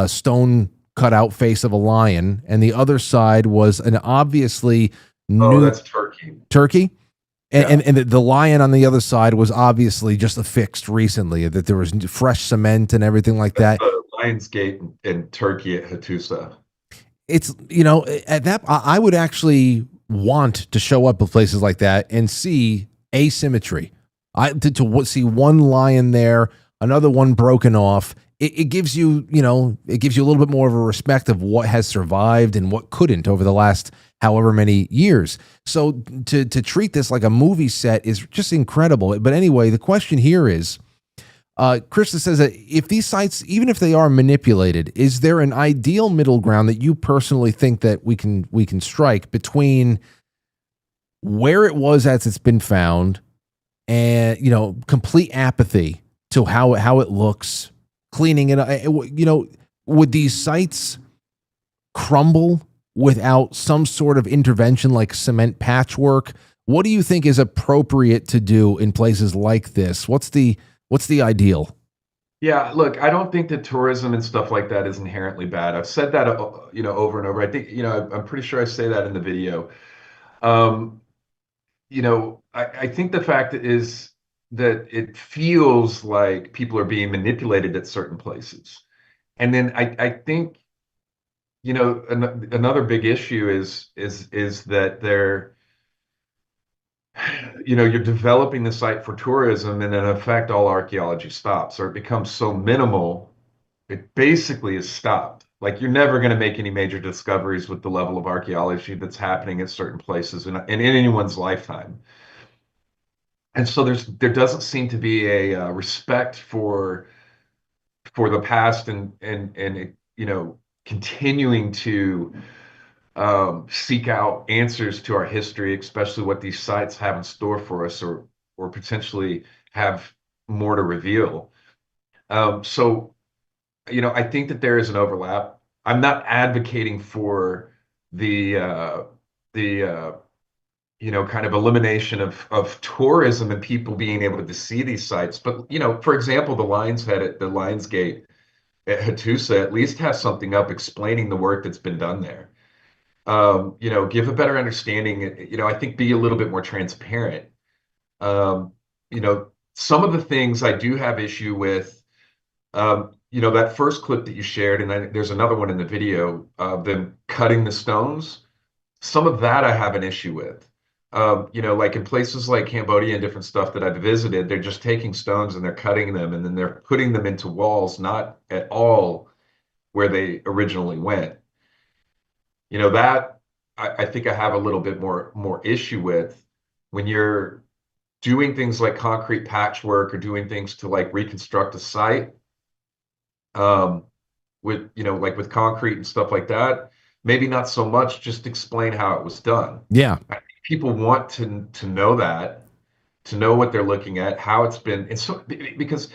stone cutout face of a lion, and the other side was an obviously Oh, that's Turkey. turkey. And, Yeah. and the lion on the other side was obviously just affixed recently, that there was fresh cement and everything like that. The Lion's Gate in Turkey at Hattusa. It's, you know, at that, I would actually want to show up at places like that and see asymmetry. To see one lion there, another one broken off. It gives you, you know, it gives you a little bit more of a respect of what has survived and what couldn't over the last however many years. So to treat this like a movie set is just incredible. But anyway, the question here is, Krista says that if these sites, even if they are manipulated, is there an ideal middle ground that you personally think that we can strike between where it was as it's been found and, you know, complete apathy to how it looks, cleaning it, you know, would these sites crumble without some sort of intervention like cement patchwork? What do you think is appropriate to do in places like this? What's the ideal? Yeah, look, I don't think that tourism and stuff like that is inherently bad. I've said that, you know, over and over. I think, you know, I'm pretty sure I say that in the video. You know, I think the fact is that it feels like people are being manipulated at certain places. And then I think, you know, another big issue is that they're, you know, you're developing the site for tourism, and in effect, all archaeology stops, or it becomes so minimal, it basically is stopped. Like, you're never going to make any major discoveries with the level of archaeology that's happening at certain places in anyone's lifetime. And so there doesn't seem to be a respect for the past, and you know, continuing to seek out answers to our history, especially what these sites have in store for us, or potentially have more to reveal. So, you know, I think that there is an overlap. I'm not advocating for the you know, kind of elimination of tourism and people being able to see these sites. But, you know, for example, the Lion's Head at the Lion's Gate at Hattusa at least has something up explaining the work that's been done there. You know, give a better understanding, you know, I think be a little bit more transparent. You know, some of the things I do have issue with, you know, that first clip that you shared, and there's another one in the video of them cutting the stones. Some of that I have an issue with. You know, like in places like Cambodia and different stuff that I've visited, they're just taking stones and they're cutting them and then they're putting them into walls, not at all where they originally went. You know, that I think I have a little bit more issue with when you're doing things like concrete patchwork or doing things to like reconstruct a site, with, you know, like with concrete and stuff like that. Maybe not so much, just explain how it was done. Yeah. I think people want to know that, to know what they're looking at, how it's been. And so, because,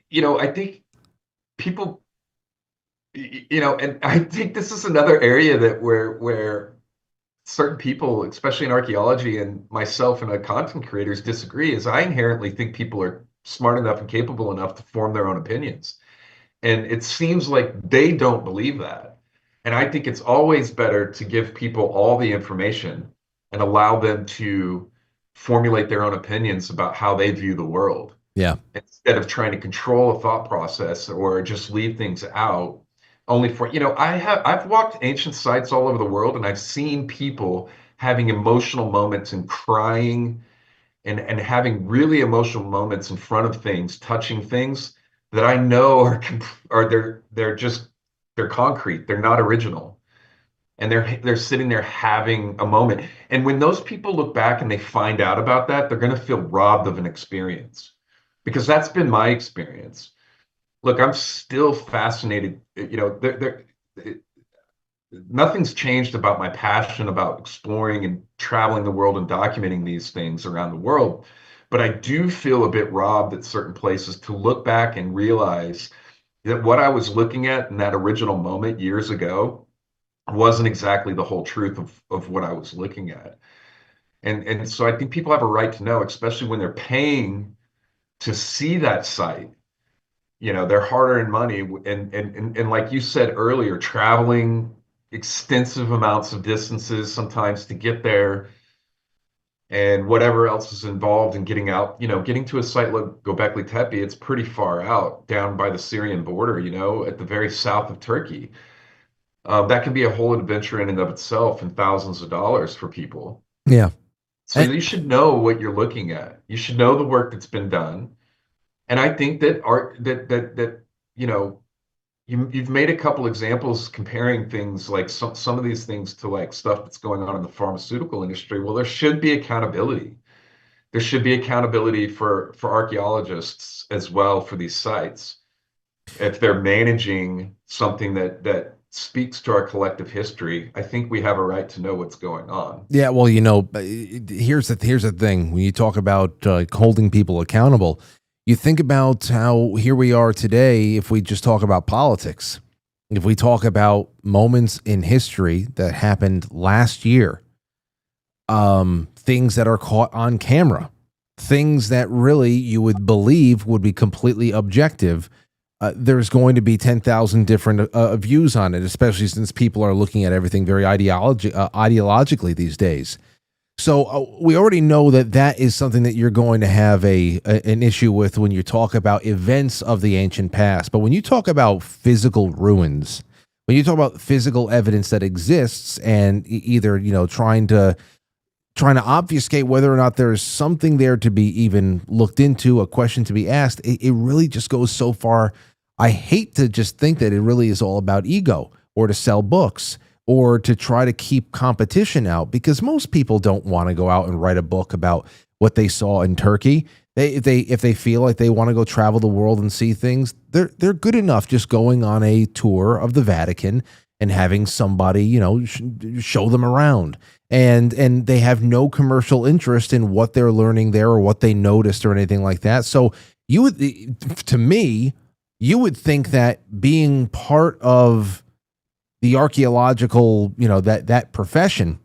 you know, I think people, you know, and I think this is another area that where certain people, especially in archaeology and myself and content creators, disagree, is I inherently think people are smart enough and capable enough to form their own opinions. And it seems like they don't believe that. And I think it's always better to give people all the information and allow them to formulate their own opinions about how they view the world. Yeah. Instead of trying to control a thought process or just leave things out only for, you know, I've walked ancient sites all over the world, and I've seen people having emotional moments and crying and having really emotional moments in front of things, touching things that I know they're concrete, they're not original, and they're sitting there having a moment. And when those people look back and they find out about that, they're going to feel robbed of an experience, because that's been my experience. Look, I'm still fascinated. You know, nothing's changed about my passion about exploring and traveling the world and documenting these things around the world. But I do feel a bit robbed at certain places to look back and realize that what I was looking at in that original moment years ago wasn't exactly the whole truth of what I was looking at. And so I think people have a right to know, especially when they're paying to see that site. their hard-earned money, and like you said earlier, traveling extensive amounts of distances sometimes to get there, and whatever else is involved in getting out, getting to a site like Göbekli Tepe. It's pretty far out, down by the Syrian border, at the very south of Turkey. That can be a whole adventure in and of itself, and thousands of dollars for people. Yeah. So you should know what you're looking at. You should know the work that's been done. And I think that you've made a couple examples comparing things like some of these things to like stuff that's going on in the pharmaceutical industry. Well, there should be accountability. There should be accountability for archaeologists as well for these sites. If they're managing something that speaks to our collective history, I think we have a right to know what's going on. Yeah, well, here's the thing. When you talk about holding people accountable, you think about how here we are today. If we just talk about politics, if we talk about moments in history that happened last year, things that are caught on camera, things that really you would believe would be completely objective, there's going to be 10,000 different views on it, especially since people are looking at everything very ideologically these days. So we already know that is something that you're going to have an issue with when you talk about events of the ancient past. But when you talk about physical ruins, when you talk about physical evidence that exists, and either trying to obfuscate whether or not there's something there to be even looked into, a question to be asked, it really just goes so far. I hate to just think that it really is all about ego, or to sell books, or to try to keep competition out, because most people don't want to go out and write a book about what they saw in Turkey. If they feel like they want to go travel the world and see things, they're good enough just going on a tour of the Vatican and having somebody show them around, and they have no commercial interest in what they're learning there or what they noticed or anything like that. So to me, you would think that being part of the archaeological, that profession,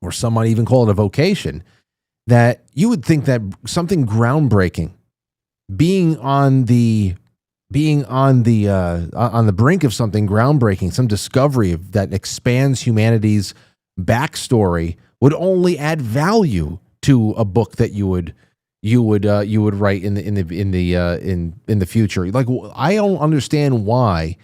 or some might even call it a vocation, that you would think that something groundbreaking, being on the brink of something groundbreaking, some discovery that expands humanity's backstory, would only add value to a book that you would write in the future. Like, I don't understand why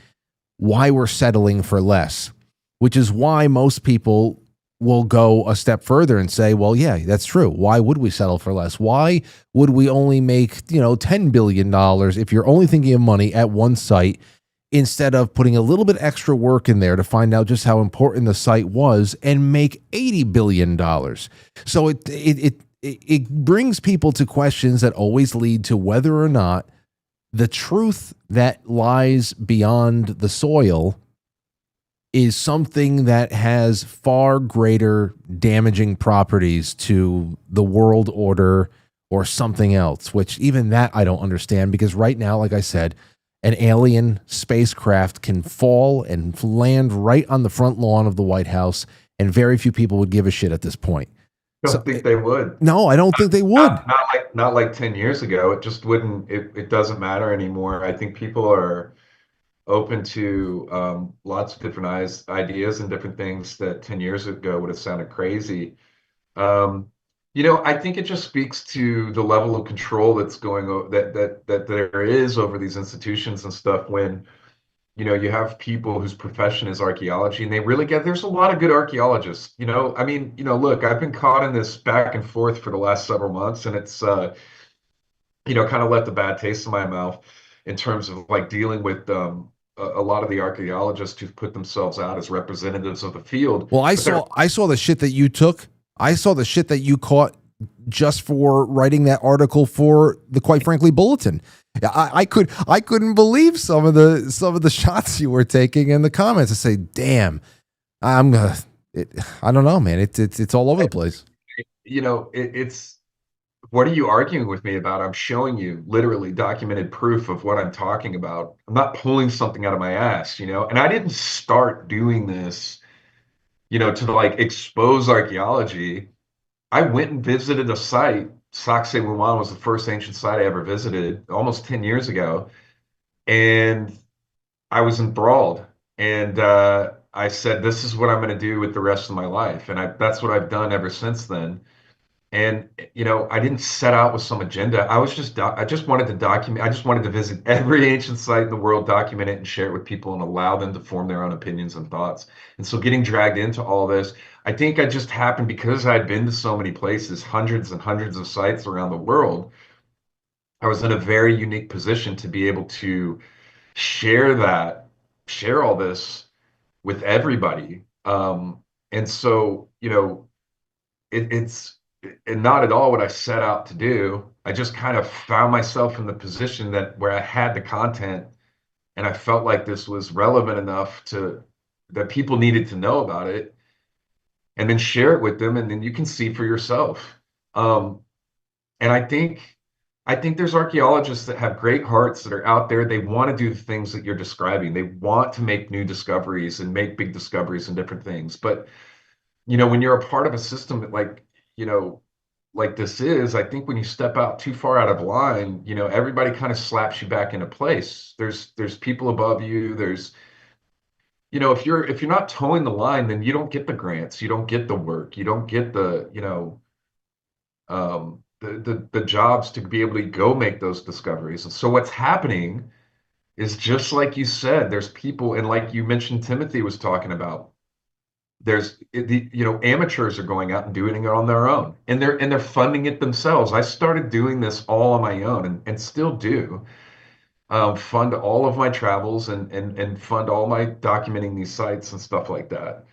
we're settling for less, which is why most people will go a step further and say, well, yeah, that's true. Why would we settle for less? Why would we only make, $10 billion if you're only thinking of money at one site, instead of putting a little bit extra work in there to find out just how important the site was and make $80 billion? So it brings people to questions that always lead to whether or not the truth that lies beyond the soil is something that has far greater damaging properties to the world order or something else, which even that I don't understand, because right now, like I said, an alien spacecraft can fall and land right on the front lawn of the White House, and very few people would give a shit at this point. I don't think they would. No, I don't think they would. Not like 10 years ago. It just wouldn't, it doesn't matter anymore. I think people are open to lots of different ideas and different things that 10 years ago would have sounded crazy. I think it just speaks to the level of control that's that there is over these institutions and stuff, when you have people whose profession is archaeology, and there's a lot of good archaeologists. Look, I've been caught in this back and forth for the last several months, and it's kind of left a bad taste in my mouth in terms of like dealing with a lot of the archaeologists who've put themselves out as representatives of the field. Well, I saw the shit that you took. I saw the shit that you caught just for writing that article for the Quite Frankly Bulletin. I couldn't believe some of the shots you were taking in the comments. I say, damn, I don't know, man. It's all over the place. It's, what are you arguing with me about? I'm showing you literally documented proof of what I'm talking about. I'm not pulling something out of my ass, and I didn't start doing this, to like expose archaeology. I went and visited a site. Saxe-Mouan was the first ancient site I ever visited almost 10 years ago. And I was enthralled. And I said, this is what I'm going to do with the rest of my life. And that's what I've done ever since then. And I didn't set out with some agenda. I just wanted to document. I just wanted to visit every ancient site in the world, document it, and share it with people, and allow them to form their own opinions and thoughts. And so, getting dragged into all this, I think I just happened because I'd been to so many places, hundreds and hundreds of sites around the world. I was in a very unique position to be able to share all this with everybody. And so, it's and not at all what I set out to do. I just kind of found myself in the position where I had the content, and I felt like this was relevant enough that people needed to know about it, and then share it with them, and then you can see for yourself. And I think there's archaeologists that have great hearts that are out there. They want to do the things that you're describing. They want to make new discoveries and make big discoveries and different things. But when you're a part of a system that like this is, I think when you step out too far out of line, everybody kind of slaps you back into place. There's people above you. If you're not towing the line, then you don't get the grants, you don't get the work, you don't get the jobs to be able to go make those discoveries. And so what's happening is, just like you said, there's people, and like you mentioned, Timothy was talking about, amateurs are going out and doing it on their own, and they're funding it themselves. I started doing this all on my own, and still do, fund all of my travels, and fund all my documenting these sites and stuff like that.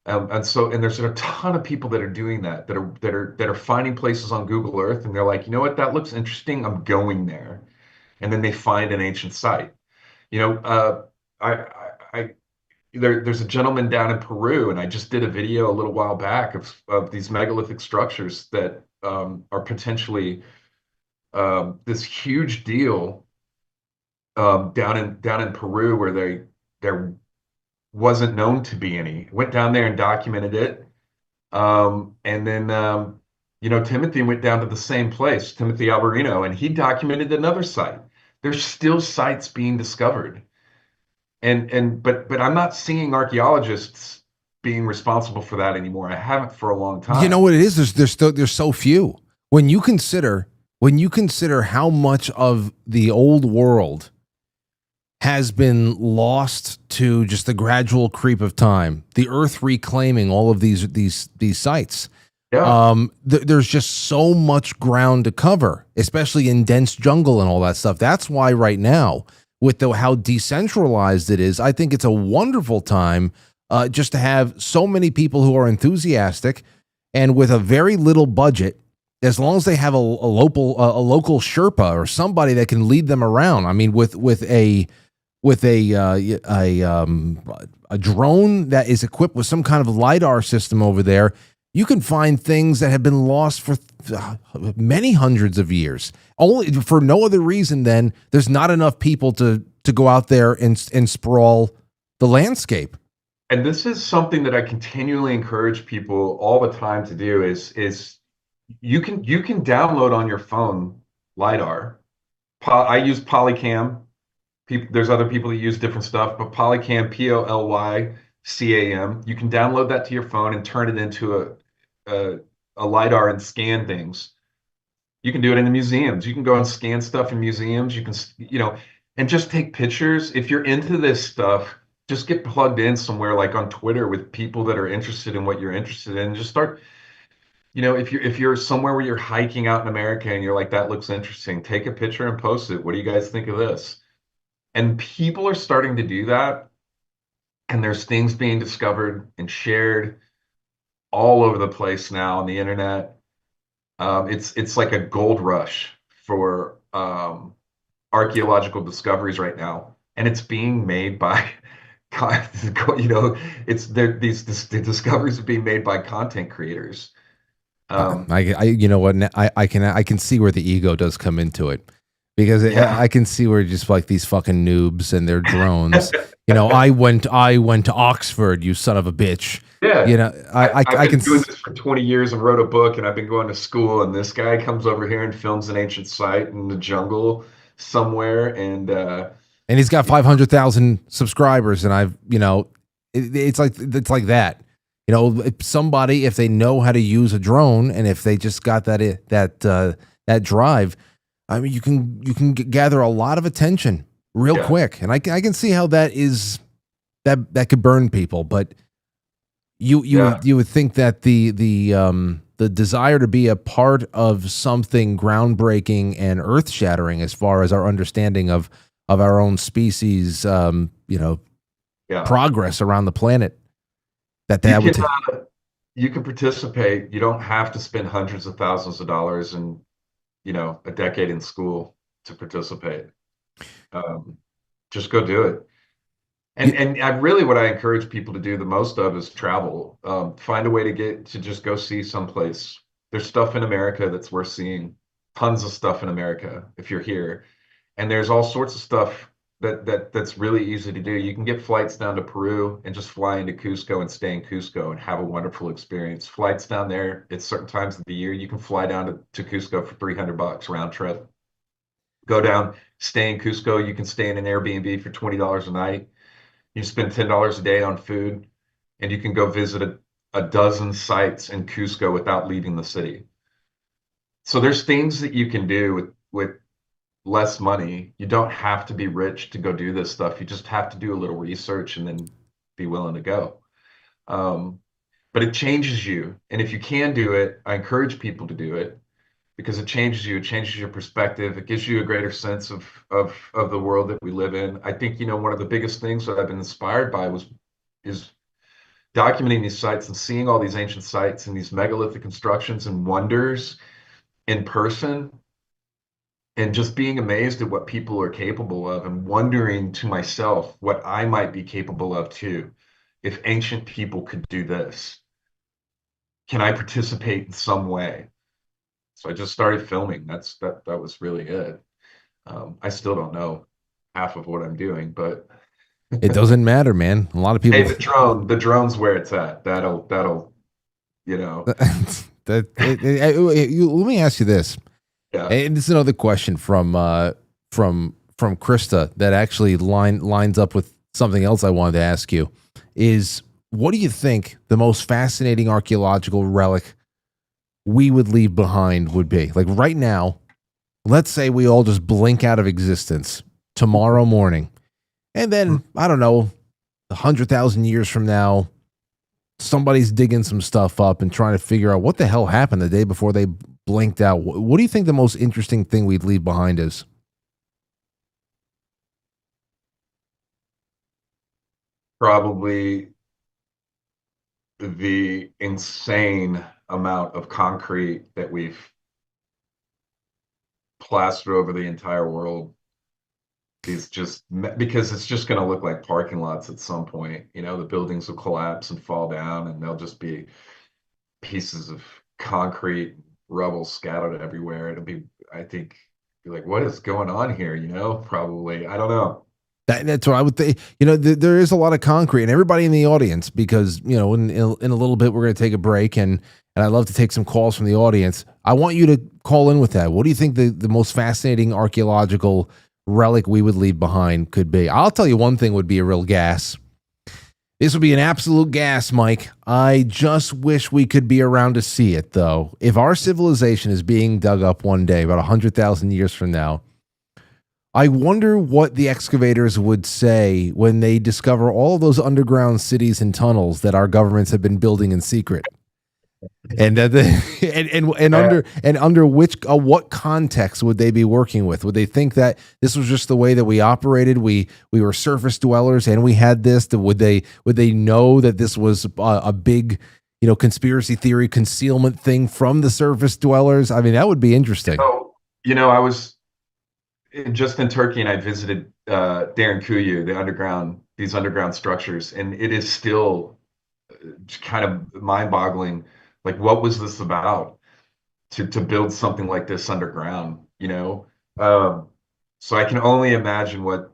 And there's a ton of people that are doing that are finding places on Google Earth, and they're like, you know what, that looks interesting, I'm going there. And then they find an ancient site. There's a gentleman down in Peru, and I just did a video a little while back of these megalithic structures that are potentially this huge deal down in Peru, where there wasn't known to be any. Went down there and documented it, and then Timothy went down to the same place, Timothy Alberino, and he documented another site. There's still sites being discovered. But I'm not seeing archaeologists being responsible for that anymore. I haven't for a long time. You know what it is? There's so few. When you consider how much of the old world has been lost to just the gradual creep of time, the earth reclaiming all of these sites. Yeah. There's just so much ground to cover, especially in dense jungle and all that stuff. That's why right now, with how decentralized it is, I think it's a wonderful time just to have so many people who are enthusiastic, and with a very little budget, as long as they have a local Sherpa or somebody that can lead them around. I mean, with a drone that is equipped with some kind of LiDAR system over there, you can find things that have been lost for many hundreds of years, only for no other reason than there's not enough people to go out there and sprawl the landscape. And this is something that I continually encourage people all the time to do is you can download on your phone LiDAR. I use Polycam. There's other people that use different stuff, but Polycam, POLYCAM, you can download that to your phone and turn it into a LiDAR and scan things. You can do it in the museums. You can go and scan stuff in museums. You can, and just take pictures. If you're into this stuff, just get plugged in somewhere, like on Twitter, with people that are interested in what you're interested in. Just start, if you're somewhere where you're hiking out in America and you're like, that looks interesting, take a picture and post it. What do you guys think of this? And people are starting to do that. And there's things being discovered and shared all over the place now on the internet. It's like a gold rush for archaeological discoveries right now, and it's being made by, these discoveries are being made by content creators. I can see where the ego does come into it, because I can see where just like these fucking noobs and their drones. I went to Oxford, you son of a bitch. Yeah. I can doing this for 20 years and wrote a book, and I've been going to school, and this guy comes over here and films an ancient site in the jungle somewhere, and And he's got 500,000 subscribers, and I've, it's like that. If somebody, if they know how to use a drone, and if they just got that drive, I mean, you can gather a lot of attention real quick, and I can see how that could burn people. But you would think that the desire to be a part of something groundbreaking and earth shattering, as far as our understanding of our own species, progress around the planet, you can participate. You don't have to spend hundreds of thousands of dollars and a decade in school to participate. Just go do it. And what I encourage people to do the most of is travel. Find a way to just go see someplace. There's stuff in America that's worth seeing. Tons of stuff in America if you're here. And there's all sorts of stuff that's really easy to do. You can get flights down to Peru and just fly into Cusco and stay in Cusco and have a wonderful experience. Flights down there at certain times of the year, you can fly down to Cusco for $300 round trip. Go down, stay in Cusco. You can stay in an Airbnb for $20 a night. You spend $10 a day on food, and you can go visit a dozen sites in Cusco without leaving the city. So there's things that you can do with less money. You don't have to be rich to go do this stuff. You just have to do a little research and then be willing to go. But it changes you. And if you can do it, I encourage people to do it, because it changes you. It changes your perspective. It gives you a greater sense of the world that we live in. I think, one of the biggest things that I've been inspired by is documenting these sites and seeing all these ancient sites and these megalithic constructions and wonders in person, and just being amazed at what people are capable of, and wondering to myself what I might be capable of too. If ancient people could do this, can I participate in some way? So I just started filming. That was really it. I still don't know half of what I'm doing, but it doesn't matter, man. A lot of people. Hey, the drone's where it's at. That'll let me ask you this. Yeah. And this is another question from Krista that actually lines up with something else I wanted to ask you. Is, what do you think the most fascinating archaeological relic we would leave behind would be? Like right now, let's say we all just blink out of existence tomorrow morning, and then I don't know, 100,000 years from now, somebody's digging some stuff up and trying to figure out what the hell happened the day before they blinked out. What do you think the most interesting thing we'd leave behind is? Probably the insane amount of concrete that we've plastered over the entire world. Is just because it's just going to look like parking lots at some point. The buildings will collapse and fall down, and they'll just be pieces of concrete, rubble scattered everywhere. It'll be, I think, like, what is going on here? Probably. I don't know. That's what I would think. There is a lot of concrete, and everybody in the audience, because in a little bit we're going to take a break, and I'd love to take some calls from the audience. I want you to call in with that. What do you think the most fascinating archaeological relic we would leave behind could be? I'll tell you one thing would be a real gas. This would be an absolute gas, Mike. I just wish we could be around to see it, though. If our civilization is being dug up one day, about 100,000 years from now, I wonder what the excavators would say when they discover all of those underground cities and tunnels that our governments have been building in secret. And under which what context would they be working with? Would they think that this was just the way that we operated? We were surface dwellers and we had this. Would they know that this was a big conspiracy theory concealment thing from the surface dwellers? I mean, that would be interesting. So, I was just in Turkey, and I visited Derinkuyu, these underground structures, and it is still kind of mind-boggling. Like, what was this about to build something like this underground? So I can only imagine what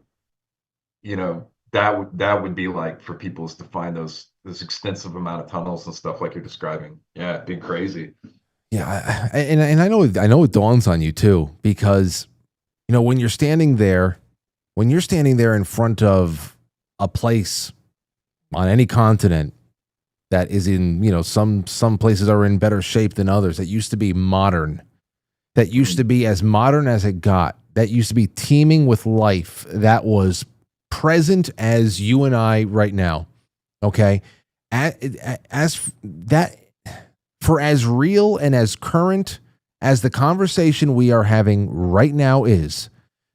that would be like for people, is to find this extensive amount of tunnels and stuff like you're describing. Yeah, it'd be crazy. Yeah, and I know it dawns on you too, because when you're standing there when you're standing there in front of a place on any continent that is in, some places are in better shape than others, that used to be modern, that used to be as modern as it got, that used to be teeming with life, that was present as you and I right now. Okay. As that, for as real and as current as the conversation we are having right now is,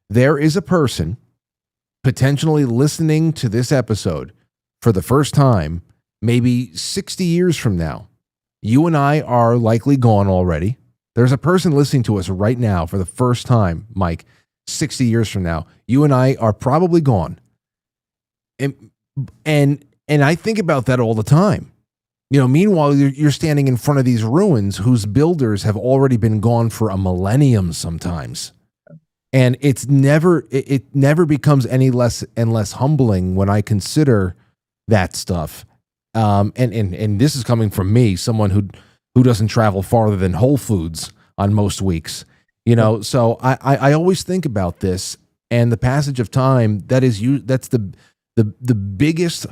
there is a person potentially listening to this episode for the first time, maybe 60 years from now. You and I are likely gone already. There's a person listening to us right now for the first time, Mike, 60 years from now. You and I are probably gone. And I think about that all the time. Meanwhile, you're standing in front of these ruins whose builders have already been gone for a millennium sometimes. And it never becomes any less and less humbling when I consider that stuff. And this is coming from me, someone who doesn't travel farther than Whole Foods on most weeks. So I always think about this and the passage of time. That's the biggest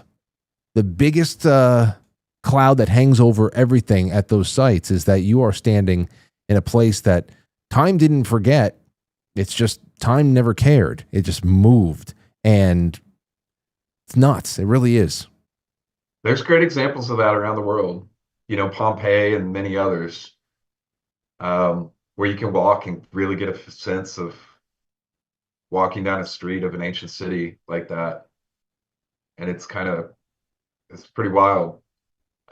cloud that hangs over everything at those sites, is that you are standing in a place that time didn't forget. It's just time never cared. It just moved, and it's nuts. It really is. There's great examples of that around the world. Pompeii and many others, where you can walk and really get a sense of walking down a street of an ancient city like that. And it's pretty wild,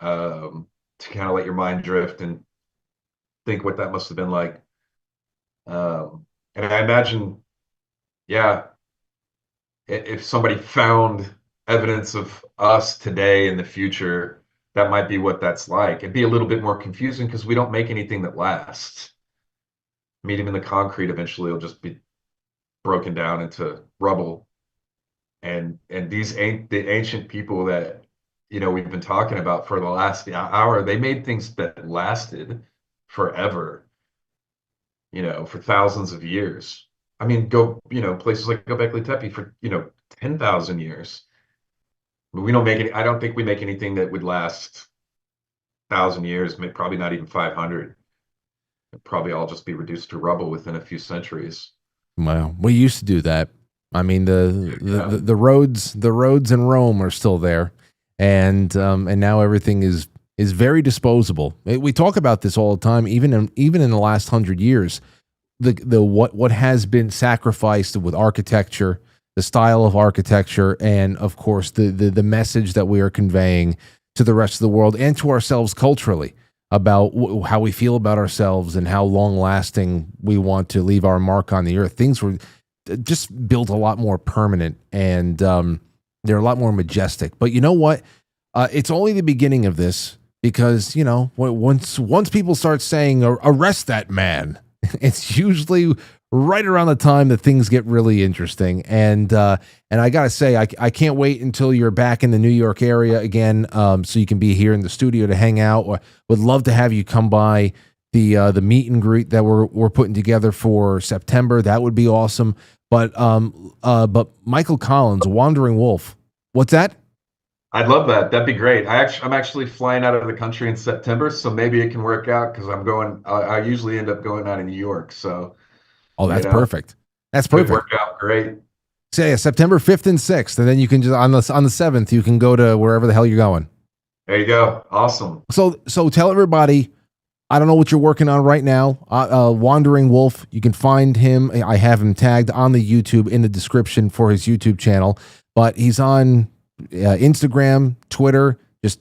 to kind of let your mind drift and think what that must have been like. And I imagine, if somebody found evidence of us today in the future, that might be what that's like. It'd be a little bit more confusing because we don't make anything that lasts. I mean, even the concrete eventually will just be broken down into rubble. And the ancient people that we've been talking about for the last hour, they made things that lasted forever, for thousands of years. I mean, places like Göbekli Tepe for 10,000 years. But we don't make any. I don't think we make anything that would last 1,000 years. Probably not even 500. It'd probably all just be reduced to rubble within a few centuries. Well, we used to do that. I mean, the roads in Rome are still there, and now everything is very disposable. We talk about this all the time, even in the last 100 years. The what has been sacrificed with architecture, the style of architecture, and of course the message that we are conveying to the rest of the world and to ourselves culturally about how we feel about ourselves and how long lasting we want to leave our mark on the earth. Things were just built a lot more permanent, and they're a lot more majestic. But you know what? It's only the beginning of this, because once people start saying arrest that man, it's usually right around the time that things get really interesting. And I gotta say, I can't wait until you're back in the New York area again, so you can be here in the studio to hang out. Would love to have you come by the meet and greet that we're putting together for September. That would be awesome. But Michael Collins, Wandering Wolf, what's that? I'd love that. That'd be great. I'm actually flying out of the country in September, so maybe it can work out because I'm going. I usually end up going out in New York, so. Oh, that's perfect. That's perfect. Work out great. So yeah, September 5th and 6th, and then you can just on the 7th you can go to wherever the hell you're going. There you go. Awesome. So tell everybody. I don't know what you're working on right now. Wandering Wolf, you can find him. I have him tagged on the YouTube in the description for his YouTube channel, but he's on Instagram, Twitter. Just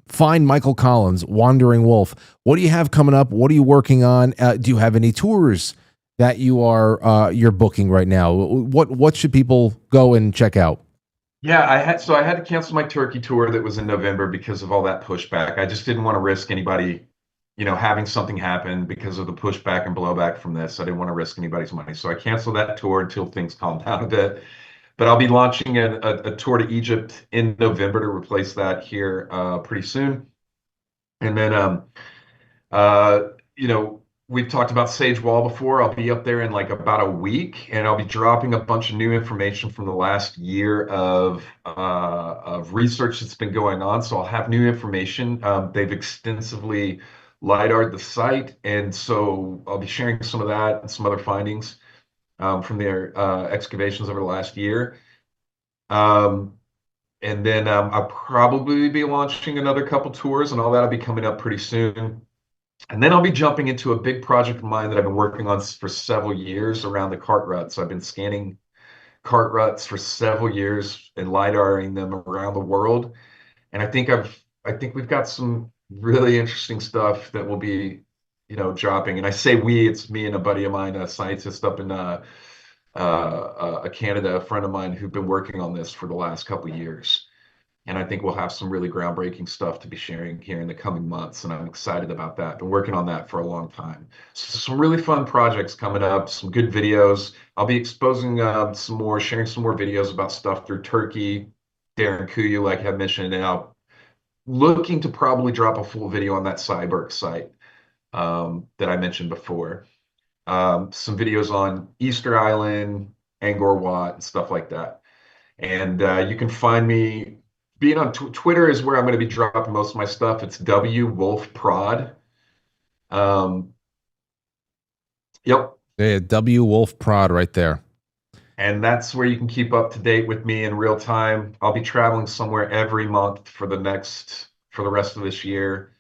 find Michael Collins, Wandering Wolf. What do you have coming up? What are you working on? Do you have any tours that you're booking right now? What should people go and check out? Yeah, I had to cancel my Turkey tour that was in November because of all that pushback. I just didn't want to risk anybody, having something happen because of the pushback and blowback from this. I didn't want to risk anybody's money. So I canceled that tour until things calm down a bit. But I'll be launching a tour to Egypt in November to replace that here pretty soon. And then, we've talked about Sage Wall before. I'll be up there in like about a week, and I'll be dropping a bunch of new information from the last year of research that's been going on. So I'll have new information. They've extensively LiDAR'd the site, and so I'll be sharing some of that and some other findings from their excavations over the last year. And then I'll probably be launching another couple tours, and all that'll be coming up pretty soon. And then I'll be jumping into a big project of mine that I've been working on for several years around the cart ruts. I've been scanning cart ruts for several years and LiDARing them around the world. And I think we've got some really interesting stuff that will be, dropping. And I say we, it's me and a buddy of mine, a scientist up in Canada, a friend of mine who've been working on this for the last couple of years. And I think we'll have some really groundbreaking stuff to be sharing here in the coming months. And I'm excited about that. Been working on that for a long time. So some really fun projects coming up, some good videos. I'll be exposing sharing some more videos about stuff through Turkey, Darren Kuyu, like I mentioned. And I'll looking to probably drop a full video on that Cyberg site that I mentioned before. Some videos on Easter Island, Angkor Wat, and stuff like that. And you can find me being on Twitter is where I'm going to be dropping most of my stuff. It's WWolfProd. Yep. Yeah, WWolfProd right there. And that's where you can keep up to date with me in real time. I'll be traveling somewhere every month for the rest of this year.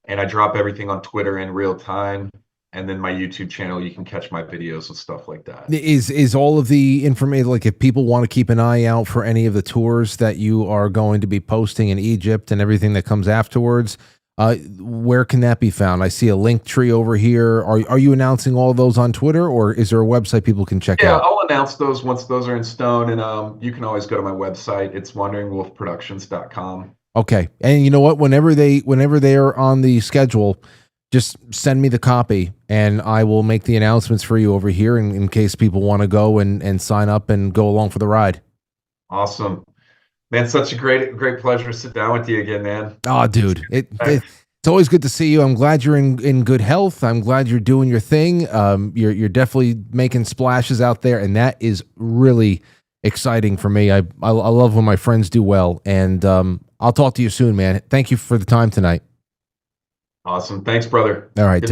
And I drop everything on Twitter in real time. And then my YouTube channel, you can catch my videos and stuff like that. Is all of the information, like if people want to keep an eye out for any of the tours that you are going to be posting in Egypt and everything that comes afterwards, where can that be found? I see a link tree over here. Are you announcing all of those on Twitter, or is there a website people can check out? Yeah, I'll announce those once those are in stone. And you can always go to my website. It's wanderingwolfproductions.com. Okay. And you know what? Whenever they are on the schedule, just send me the copy and I will make the announcements for you over here in case people want to go and sign up and go along for the ride. Awesome. Man, such a great pleasure to sit down with you again, man. Oh, dude. It's always good to see you. I'm glad you're in good health. I'm glad you're doing your thing. You're definitely making splashes out there, and that is really exciting for me. I love when my friends do well, and I'll talk to you soon, man. Thank you for the time tonight. Awesome. Thanks, brother. All right.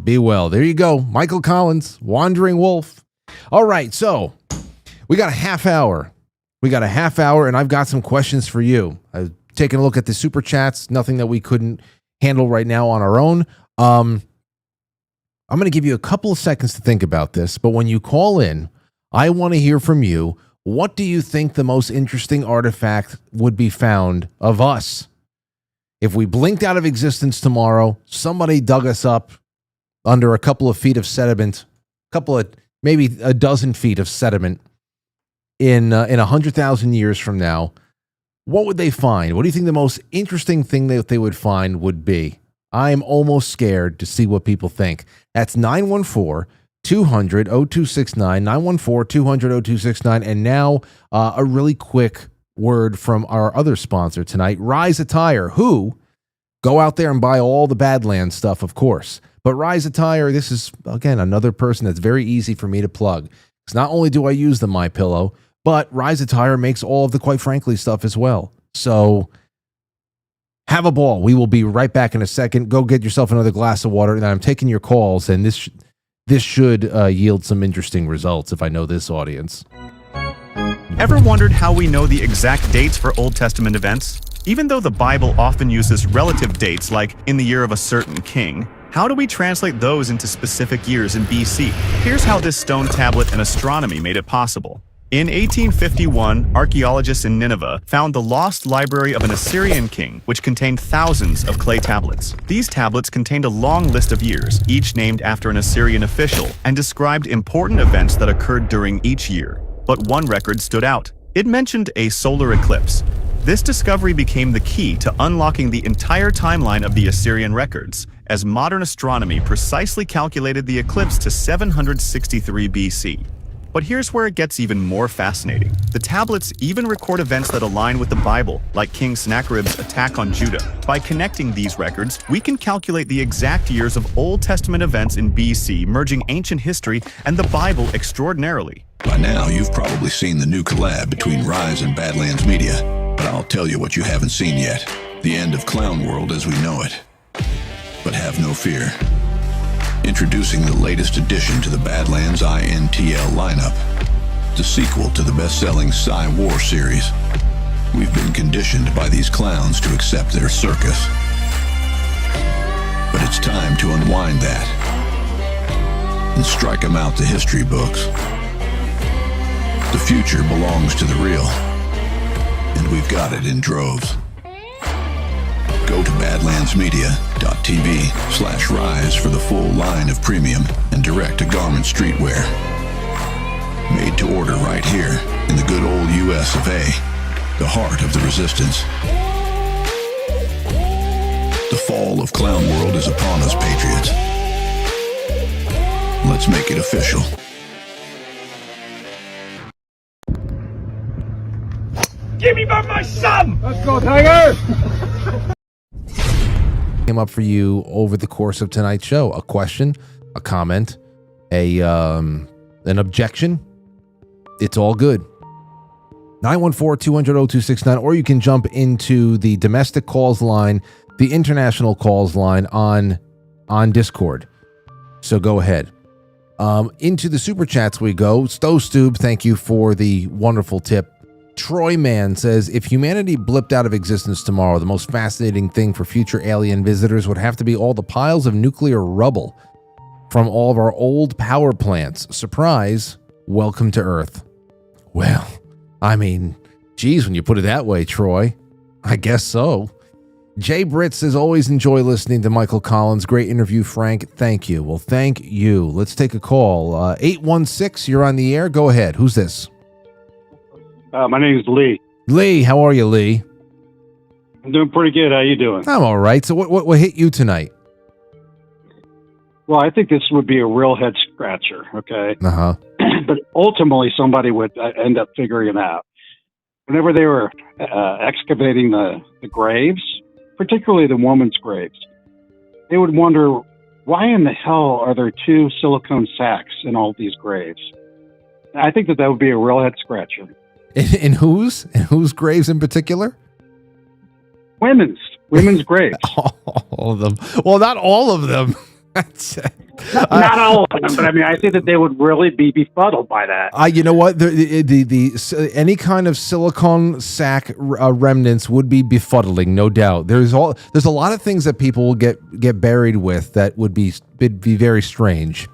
Be well. There you go. Michael Collins, Wandering Wolf. All right. So we got a half hour. And I've got some questions for you. I've taken a look at the super chats, nothing that we couldn't handle right now on our own. I'm going to give you a couple of seconds to think about this, but when you call in, I want to hear from you. What do you think the most interesting artifact would be found of us? If we blinked out of existence tomorrow, somebody dug us up under a couple of feet of sediment, maybe a dozen feet of sediment in 100,000 years from now, what would they find? What do you think the most interesting thing that they would find would be? I'm almost scared to see what people think. That's 914-200-0269, 914-200-0269. And now a really quick word from our other sponsor tonight, Rise Attire, who go out there and buy all the Badlands stuff, of course. But Rise Attire, this is, again, another person that's very easy for me to plug. Because not only do I use the MyPillow, but Rise Attire makes all of the Quite Frankly stuff as well. So have a ball. We will be right back in a second. Go get yourself another glass of water. And I'm taking your calls, and this should yield some interesting results if I know this audience. Ever wondered how we know the exact dates for Old Testament events? Even though the Bible often uses relative dates like in the year of a certain king, how do we translate those into specific years in BC? Here's how this stone tablet and astronomy made it possible. In 1851, archaeologists in Nineveh found the lost library of an Assyrian king, which contained thousands of clay tablets. These tablets contained a long list of years, each named after an Assyrian official, and described important events that occurred during each year. But one record stood out. It mentioned a solar eclipse. This discovery became the key to unlocking the entire timeline of the Assyrian records, as modern astronomy precisely calculated the eclipse to 763 BC. But here's where it gets even more fascinating. The tablets even record events that align with the Bible, like King Sennacherib's attack on Judah. By connecting these records, we can calculate the exact years of Old Testament events in BC, merging ancient history and the Bible extraordinarily. By now, you've probably seen the new collab between Rise and Badlands Media, but I'll tell you what you haven't seen yet. The end of Clown World as we know it. But have no fear. Introducing the latest addition to the Badlands INTL lineup, the sequel to the best-selling Psy-War series. We've been conditioned by these clowns to accept their circus. But it's time to unwind that and strike them out the history books. The future belongs to the real, and we've got it in droves. Go to badlandsmedia.tv/rise for the full line of premium and direct-to-garment streetwear. Made to order right here in the good old US of A, the heart of the resistance. The fall of Clown World is upon us, patriots. Let's make it official. Give me back my son! Let's go, Tiger! Came up for you over the course of tonight's show. A question, a comment, an objection. It's all good. 914-200-0269, or you can jump into the domestic calls line, the international calls line on Discord. So go ahead. Into the super chats we go. Stove, thank you for the wonderful tip. Troy Man says, if humanity blipped out of existence tomorrow, the most fascinating thing for future alien visitors would have to be all the piles of nuclear rubble from all of our old power plants. Surprise, welcome to Earth. Well, I mean, geez, when you put it that way, Troy, I guess so. Jay Britt says, always enjoy listening to Michael Collins. Great interview, Frank. Thank you. Well, thank you. Let's take a call. 816, you're on the air. Go ahead. Who's this? My name is Lee. Lee, how are you, Lee? I'm doing pretty good. How you doing? I'm all right. So what hit you tonight? Well, I think this would be a real head scratcher, okay? Uh-huh. But ultimately, somebody would end up figuring it out. Whenever they were excavating the graves, particularly the woman's graves, they would wonder, why in the hell are there two silicone sacks in all these graves? I think that would be a real head scratcher. In whose graves in particular? Women's graves. All of them. Well, not all of them. Not all of them, but I mean, I think that they would really be befuddled by that. You know what? The any kind of silicone sack remnants would be befuddling, no doubt. There's a lot of things that people will get buried with that would be very strange,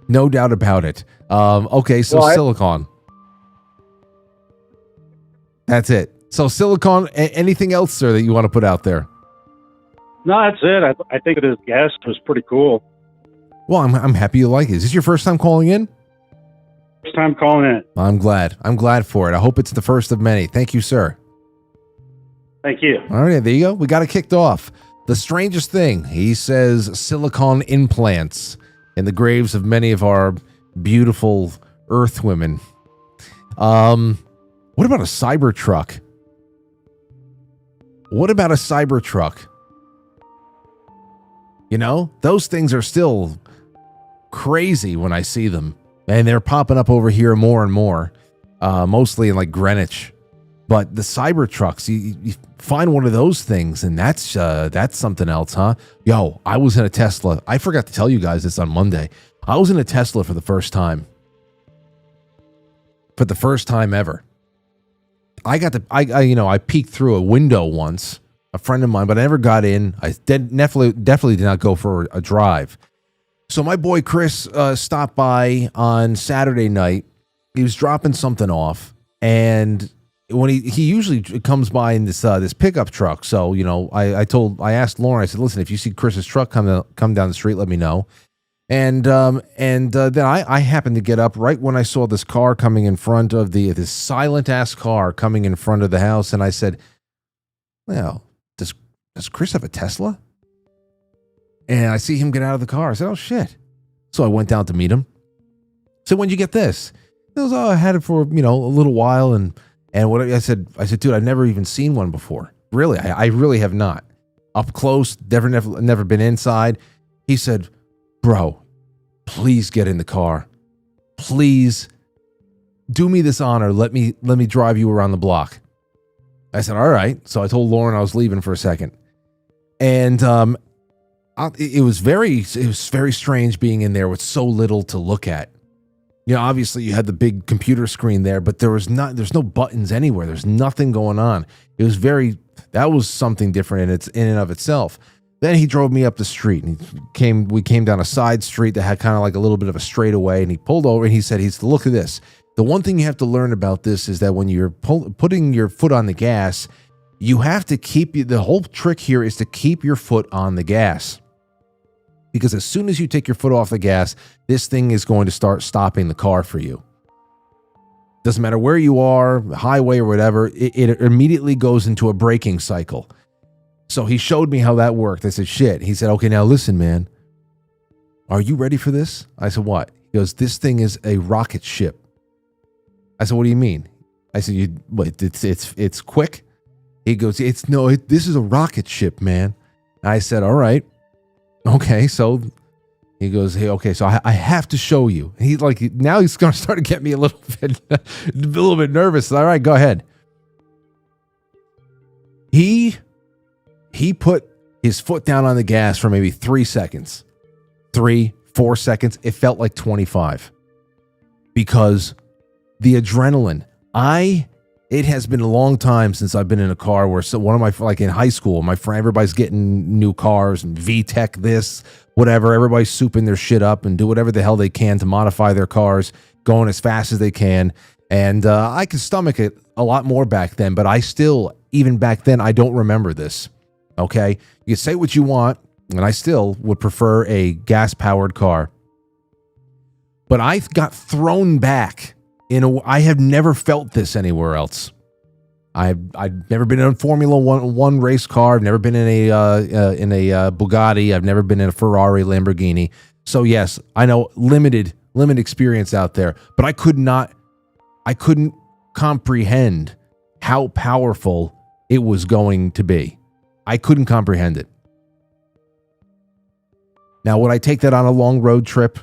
no doubt about it. Okay, so silicone. That's it. So silicone. Anything else, sir, that you want to put out there? No, that's it. I think his guest was pretty cool. Well, I'm happy you like it. Is this your first time calling in? First time calling in. I'm glad. I'm glad for it. I hope it's the first of many. Thank you, sir. Thank you. All right, there you go. We got it kicked off. The strangest thing, he says, silicone implants in the graves of many of our beautiful Earth women. What about a Cybertruck? What about a Cybertruck? You know, those things are still crazy when I see them. And they're popping up over here more and more, mostly in like Greenwich. But the Cybertrucks, you find one of those things, and that's something else, huh? Yo, I was in a Tesla. I forgot to tell you guys this on Monday. I was in a Tesla for the first time. For the first time ever. I peeked through a window once, a friend of mine, but I never got in. I definitely did not go for a drive. So my boy Chris stopped by on Saturday night. He was dropping something off, and when he usually comes by in this pickup truck. So I asked Lauren. I said, listen, if you see Chris's truck come down the street, let me know. And then I happened to get up right when I saw this car coming in front of this silent ass car coming in front of the house, and I said, well, does Chris have a Tesla? And I see him get out of the car. I said, oh shit. So I went down to meet him. So when'd you get this? He goes, oh, I had it for, a little while. And what I said, dude, I've never even seen one before. Really, I really have not. Up close, never been inside. He said, bro, please get in the car. Please do me this honor. Let me drive you around the block. I said, all right. So I told Lauren I was leaving for a second. And it was very strange being in there with so little to look at. Obviously you had the big computer screen there, but there's no buttons anywhere. There's nothing going on. That was something different in and of itself. Then he drove me up the street, and we came down a side street that had kind of like a little bit of a straightaway, and he pulled over and he said, look at this. The one thing you have to learn about this is that when you're putting your foot on the gas, you have to the whole trick here is to keep your foot on the gas. Because as soon as you take your foot off the gas, this thing is going to start stopping the car for you. Doesn't matter where you are, highway or whatever, it immediately goes into a braking cycle. So he showed me how that worked. I said, shit. He said, okay, now listen, man. Are you ready for this? I said, what? He goes, this thing is a rocket ship. I said, what do you mean? I said, it's quick? He goes, this is a rocket ship, man. I said, all right. Okay, so he goes, hey, okay, so I have to show you. And he's like, now he's going to start to get me a little bit nervous. All right, go ahead. He put his foot down on the gas for maybe 3 seconds. 3-4 seconds. It felt like 25. Because the adrenaline, it has been a long time since I've been in a car where one of my, like in high school, my friend, everybody's getting new cars and VTEC this, whatever. Everybody's souping their shit up and do whatever the hell they can to modify their cars, going as fast as they can. And I could stomach it a lot more back then, but even back then, I don't remember this. Okay? You can say what you want, and I still would prefer a gas-powered car. But I got thrown back. I have never felt this anywhere else. I've never been in a Formula One race car. I've never been in a Bugatti. I've never been in a Ferrari, Lamborghini. So yes, I know limited experience out there, but I couldn't comprehend how powerful it was going to be. I couldn't comprehend it. Now, would I take that on a long road trip?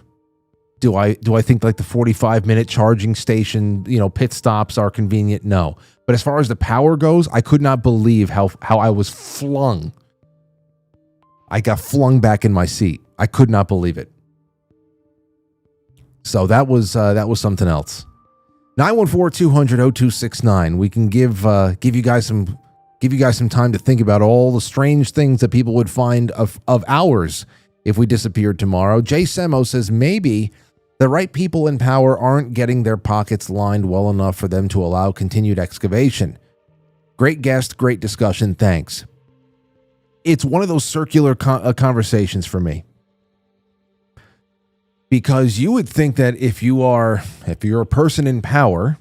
Do I think like the 45-minute charging station, pit stops are convenient? No. But as far as the power goes, I could not believe how I was flung. I got flung back in my seat. I could not believe it. So that was something else. 914-200-0269. We can give you guys some time to think about all the strange things that people would find of ours if we disappeared tomorrow. Jay Semo says maybe the right people in power aren't getting their pockets lined well enough for them to allow continued excavation. Great guest, great discussion, thanks. It's one of those circular conversations for me. Because you would think that if you're a person in power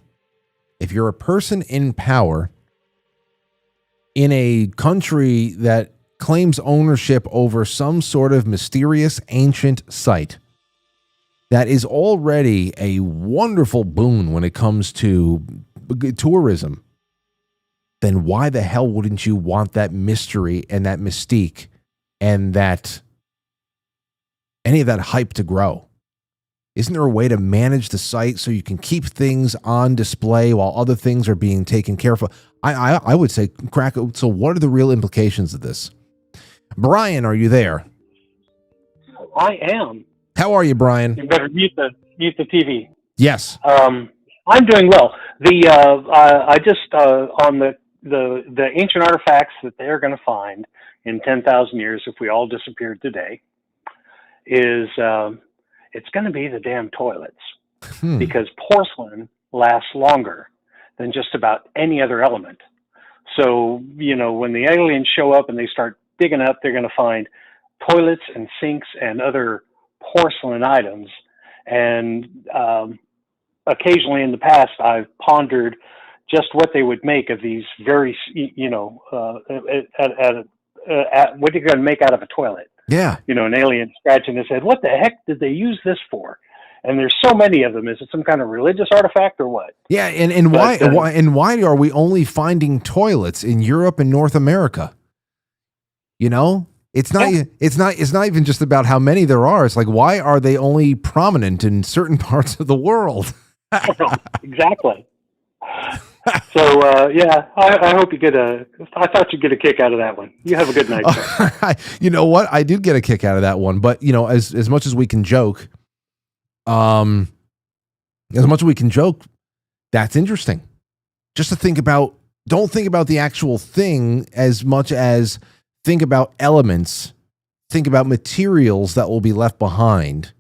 in a country that claims ownership over some sort of mysterious ancient site that is already a wonderful boon when it comes to tourism, then why the hell wouldn't you want that mystery and that mystique and that any of that hype to grow? Isn't there a way to manage the site so you can keep things on display while other things are being taken care of? I would say, so what are the real implications of this? Brian, are you there? I am. How are you, Brian? You better mute the TV. Yes. I'm doing well. I just on the ancient artifacts that they're going to find in 10,000 years if we all disappeared today is it's going to be the damn toilets because porcelain lasts longer than just about any other element. So, when the aliens show up and they start digging up, they're going to find toilets and sinks and other porcelain items. And occasionally in the past, I've pondered just what they would make of these very, what are you going to make out of a toilet? Yeah. An alien scratching his head. What the heck did they use this for? And there's so many of them. Is it some kind of religious artifact or what? Yeah, and why are we only finding toilets in Europe and North America? You know, it's not even just about how many there are. It's like, why are they only prominent in certain parts of the world? Exactly. So I hope you I thought you'd get a kick out of that one. You have a good night, sir. You know what? I did get a kick out of that one, but you know, as much as we can joke, that's interesting. Just to think about, don't think about the actual thing as much as think about elements, think about materials that will be left behind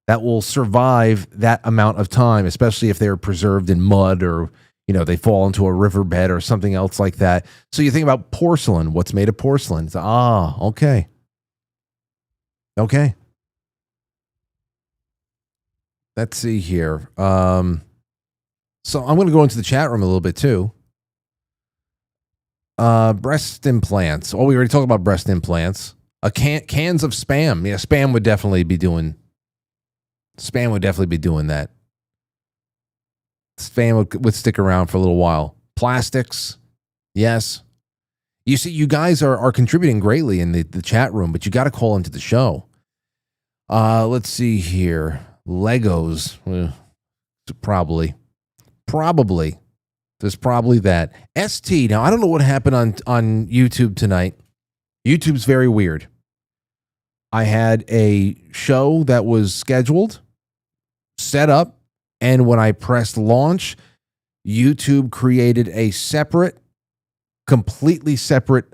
that will survive that amount of time, especially if they're preserved in mud or, you know, they fall into a riverbed or something else like that. So you think about porcelain, what's made of porcelain. It's, okay. Okay. Let's see here. So I'm going to go into the chat room a little bit too. Breast implants. Oh, we already talked about breast implants. Cans of Spam. Yeah, Spam would definitely be doing that. Spam would stick around for a little while. Plastics. Yes. You see, you guys are contributing greatly in the chat room, but you got to call into the show. Let's see here. Legos. Probably. There's probably that. ST. Now, I don't know what happened on YouTube tonight. YouTube's very weird. I had a show that was scheduled, set up, and when I pressed launch, YouTube created a completely separate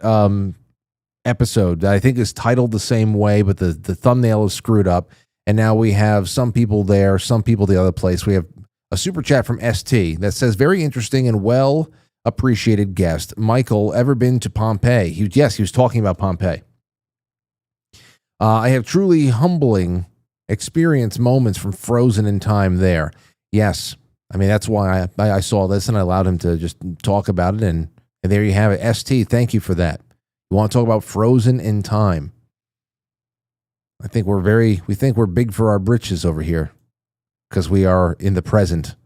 episode that I think is titled the same way, but the thumbnail is screwed up. And now we have some people there, some people the other place. We have a super chat from ST that says, very interesting and well appreciated guest. Michael, ever been to Pompeii? He was talking about Pompeii. I have truly humbling experience moments from frozen in time there. Yes. I mean, that's why I saw this and I allowed him to just talk about it. And there you have it. ST, thank you for that. You want to talk about frozen in time? I think we think we're big for our britches over here because we are in the present.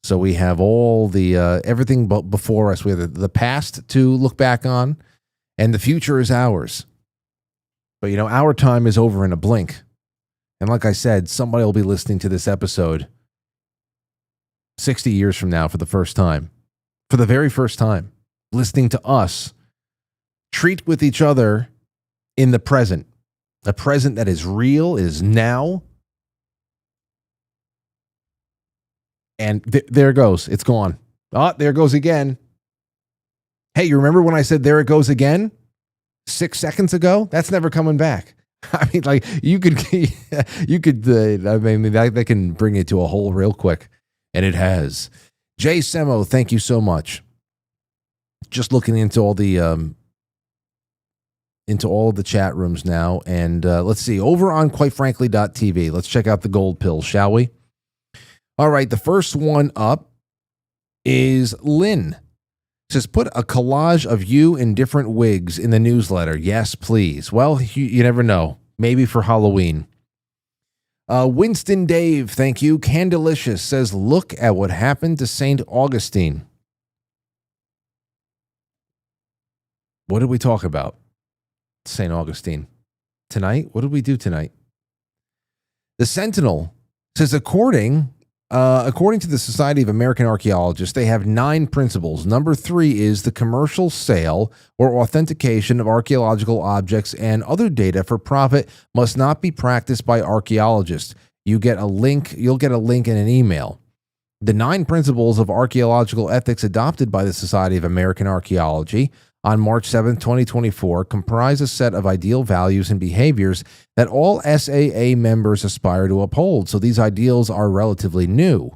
So we have all the everything before us. We have the past to look back on, and the future is ours. But, you know, our time is over in a blink. And like I said, somebody will be listening to this episode 60 years from now for the first time. For the very first time. Listening to us treat with each other in the present. A present that is real, is now. And there it goes. It's gone. There it goes again. Hey, you remember when I said there it goes again? 6 seconds ago? That's never coming back. I mean, like, you could, I mean, that can bring you to a hole real quick. And it has. Jay Semo, thank you so much. Just looking into all the chat rooms now. And let's see, over on quitefrankly.tv, let's check out the gold pill, shall we? All right, the first one up is Lynn. It says, put a collage of you in different wigs in the newsletter. Yes, please. Well, you never know. Maybe for Halloween. Winston Dave, thank you. Candelicious says, look at what happened to St. Augustine. What did we talk about? St. Augustine. Tonight? What did we do tonight? The Sentinel says, according to the Society of American Archaeologists, they have 9 principles. Number 3 is the commercial sale or authentication of archaeological objects and other data for profit must not be practiced by archaeologists. You'll get a link in an email. The 9 principles of archaeological ethics adopted by the Society of American Archaeology on March 7, 2024, comprise a set of ideal values and behaviors that all SAA members aspire to uphold. So these ideals are relatively new.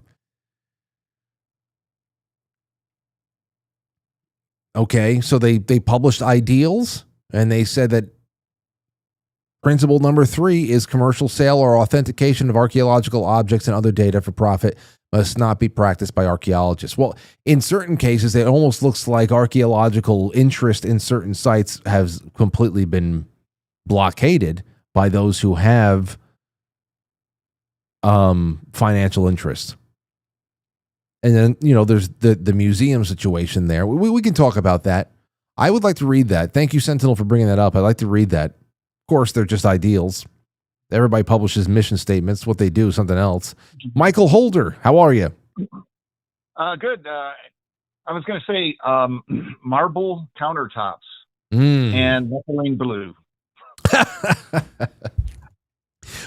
Okay, so they published ideals, and they said that principle number 3 is commercial sale or authentication of archaeological objects and other data for profit must not be practiced by archaeologists. Well, in certain cases, it almost looks like archaeological interest in certain sites has completely been blockaded by those who have financial interest. And then, there's the museum situation there. We can talk about that. I would like to read that. Thank you, Sentinel, for bringing that up. I'd like to read that. Of course, they're just ideals. Everybody publishes mission statements. What they do, something else. Michael Holder, how are you? Good. I was going to say marble countertops and methylene blue.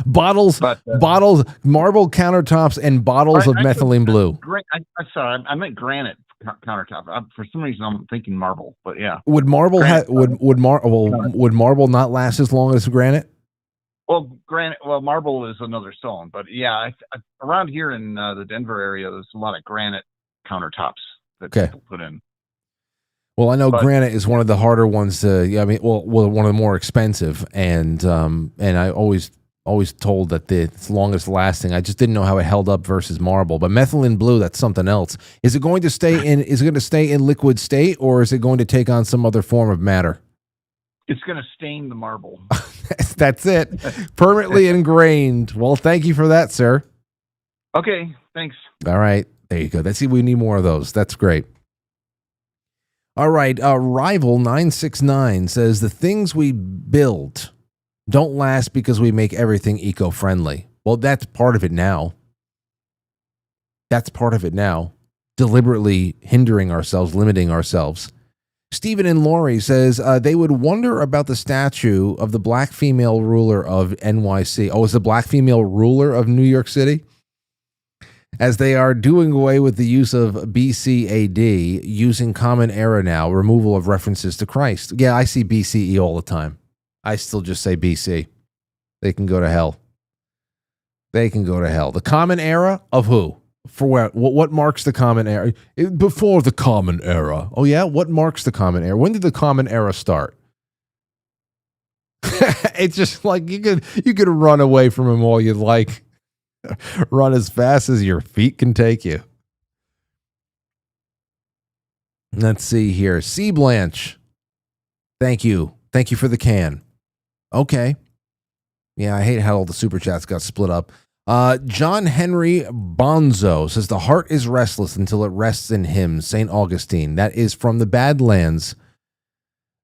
bottles, marble countertops, and bottles of methylene blue. I'm sorry, I meant granite countertop. For some reason, I'm thinking marble, but yeah. Would marble would marble not last as long as granite? Well, marble is another stone, but yeah, around here in the Denver area, there's a lot of granite countertops that people put in. Well, I know granite is one of the harder ones to. Yeah, I mean, one of the more expensive, and I always told that it's longest lasting. I just didn't know how it held up versus marble. But methylene blue, that's something else. Is it going to stay in? Is it going to stay in liquid state, or is it going to take on some other form of matter? It's going to stain the marble. That's it. Permanently ingrained. Well, thank you for that, sir. Okay, thanks. All right. There you go. We need more of those. That's great. All right. Rival 969 says the things we build don't last because we make everything eco-friendly. Well, that's part of it now. Deliberately hindering ourselves, limiting ourselves. Stephen and Lori says they would wonder about the statue of the black female ruler of NYC. Oh, is the black female ruler of New York City? As they are doing away with the use of BC AD, using Common Era now, removal of references to Christ. Yeah, I see BCE all the time. I still just say BC. They can go to hell. The Common Era of who? For where? What marks the Common Era? Before the Common Era. Oh yeah, what marks the Common Era? When did the Common Era start? It's just like you could run away from him all you'd like. Run as fast as your feet can take you. Let's see here. C. Blanche. Thank you for the can. Okay. Yeah, I hate how all the super chats got split up. John Henry Bonzo says the heart is restless until it rests in him. St. Augustine. That is from the Badlands.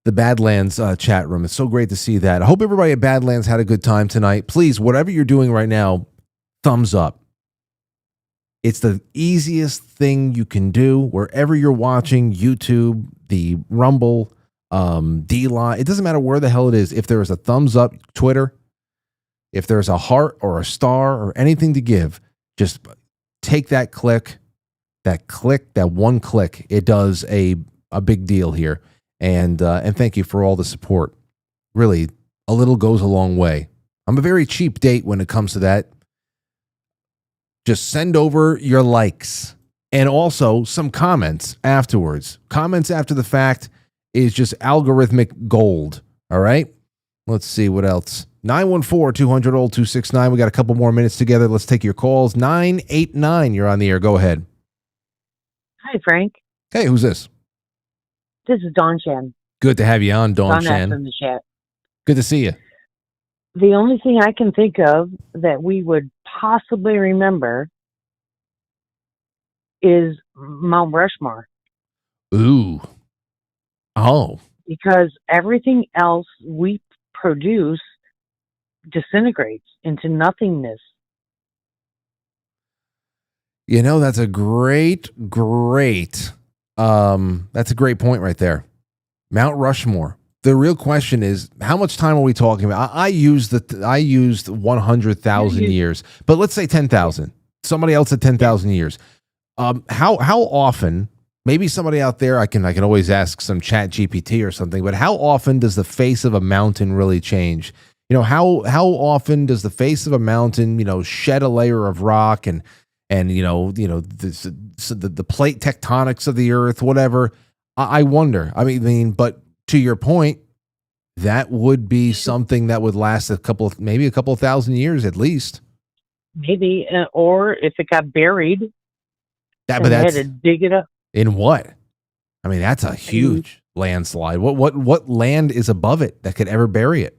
The Badlands chat room. It's so great to see that. I hope everybody at Badlands had a good time tonight. Please, whatever you're doing right now, thumbs up. It's the easiest thing you can do wherever you're watching, YouTube, the Rumble, D-Line. It doesn't matter where the hell it is. If there is a thumbs up, Twitter, if there's a heart or a star or anything to give, just take that one click. It does a big deal here. And thank you for all the support. Really, a little goes a long way. I'm a very cheap date when it comes to that. Just send over your likes and also some comments afterwards. Comments after the fact is just algorithmic gold. All right? Let's see what else. 914-200-269. We got a couple more minutes together. Let's take your calls. 989, you're on the air. Go ahead. Hi, Frank. Hey, who's this? This is Dawn Shan. Good to have you on, Dawn Shan. From the chat. Good to see you. The only thing I can think of that we would possibly remember is Mount Rushmore. Ooh. Oh. Because everything else we produce disintegrates into nothingness. You know, that's a great that's a great point right there. Mount Rushmore. The real question is, how much time are we talking about? I used 100,000 years, but let's say 10,000. Somebody else said 10,000 years. How often? Maybe somebody out there, I can always ask some Chat GPT or something. But how often does the face of a mountain really change? You know, how often does the face of a mountain, shed a layer of rock and the plate tectonics of the earth, whatever. I wonder. I mean, but to your point, that would be something that would last maybe a couple of thousand years at least. Maybe, or if it got buried, but they had to dig it up. In what? I mean, that's a huge landslide. What land is above it that could ever bury it?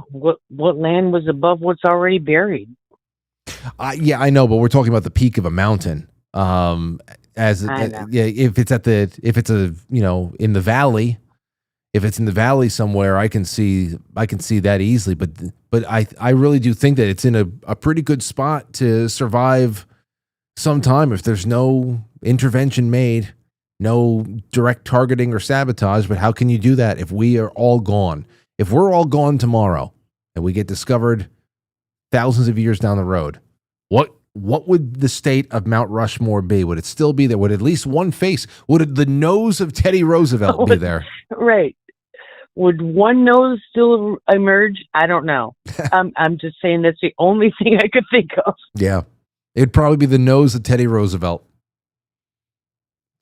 What land was above what's already buried? Yeah, I know, but we're talking about the peak of a mountain. As yeah, if it's a in the valley, if it's in the valley somewhere, I can see that easily. But I really do think that it's in a pretty good spot to survive some time if there's no intervention made, no direct targeting or sabotage. But how can you do that if we are all gone? If we're all gone tomorrow and we get discovered thousands of years down the road, what would the state of Mount Rushmore be? Would it still be there? Would at least one face? Would the nose of Teddy Roosevelt be there? Right. Would one nose still emerge? I don't know. I'm just saying that's the only thing I could think of. Yeah. It'd probably be the nose of Teddy Roosevelt.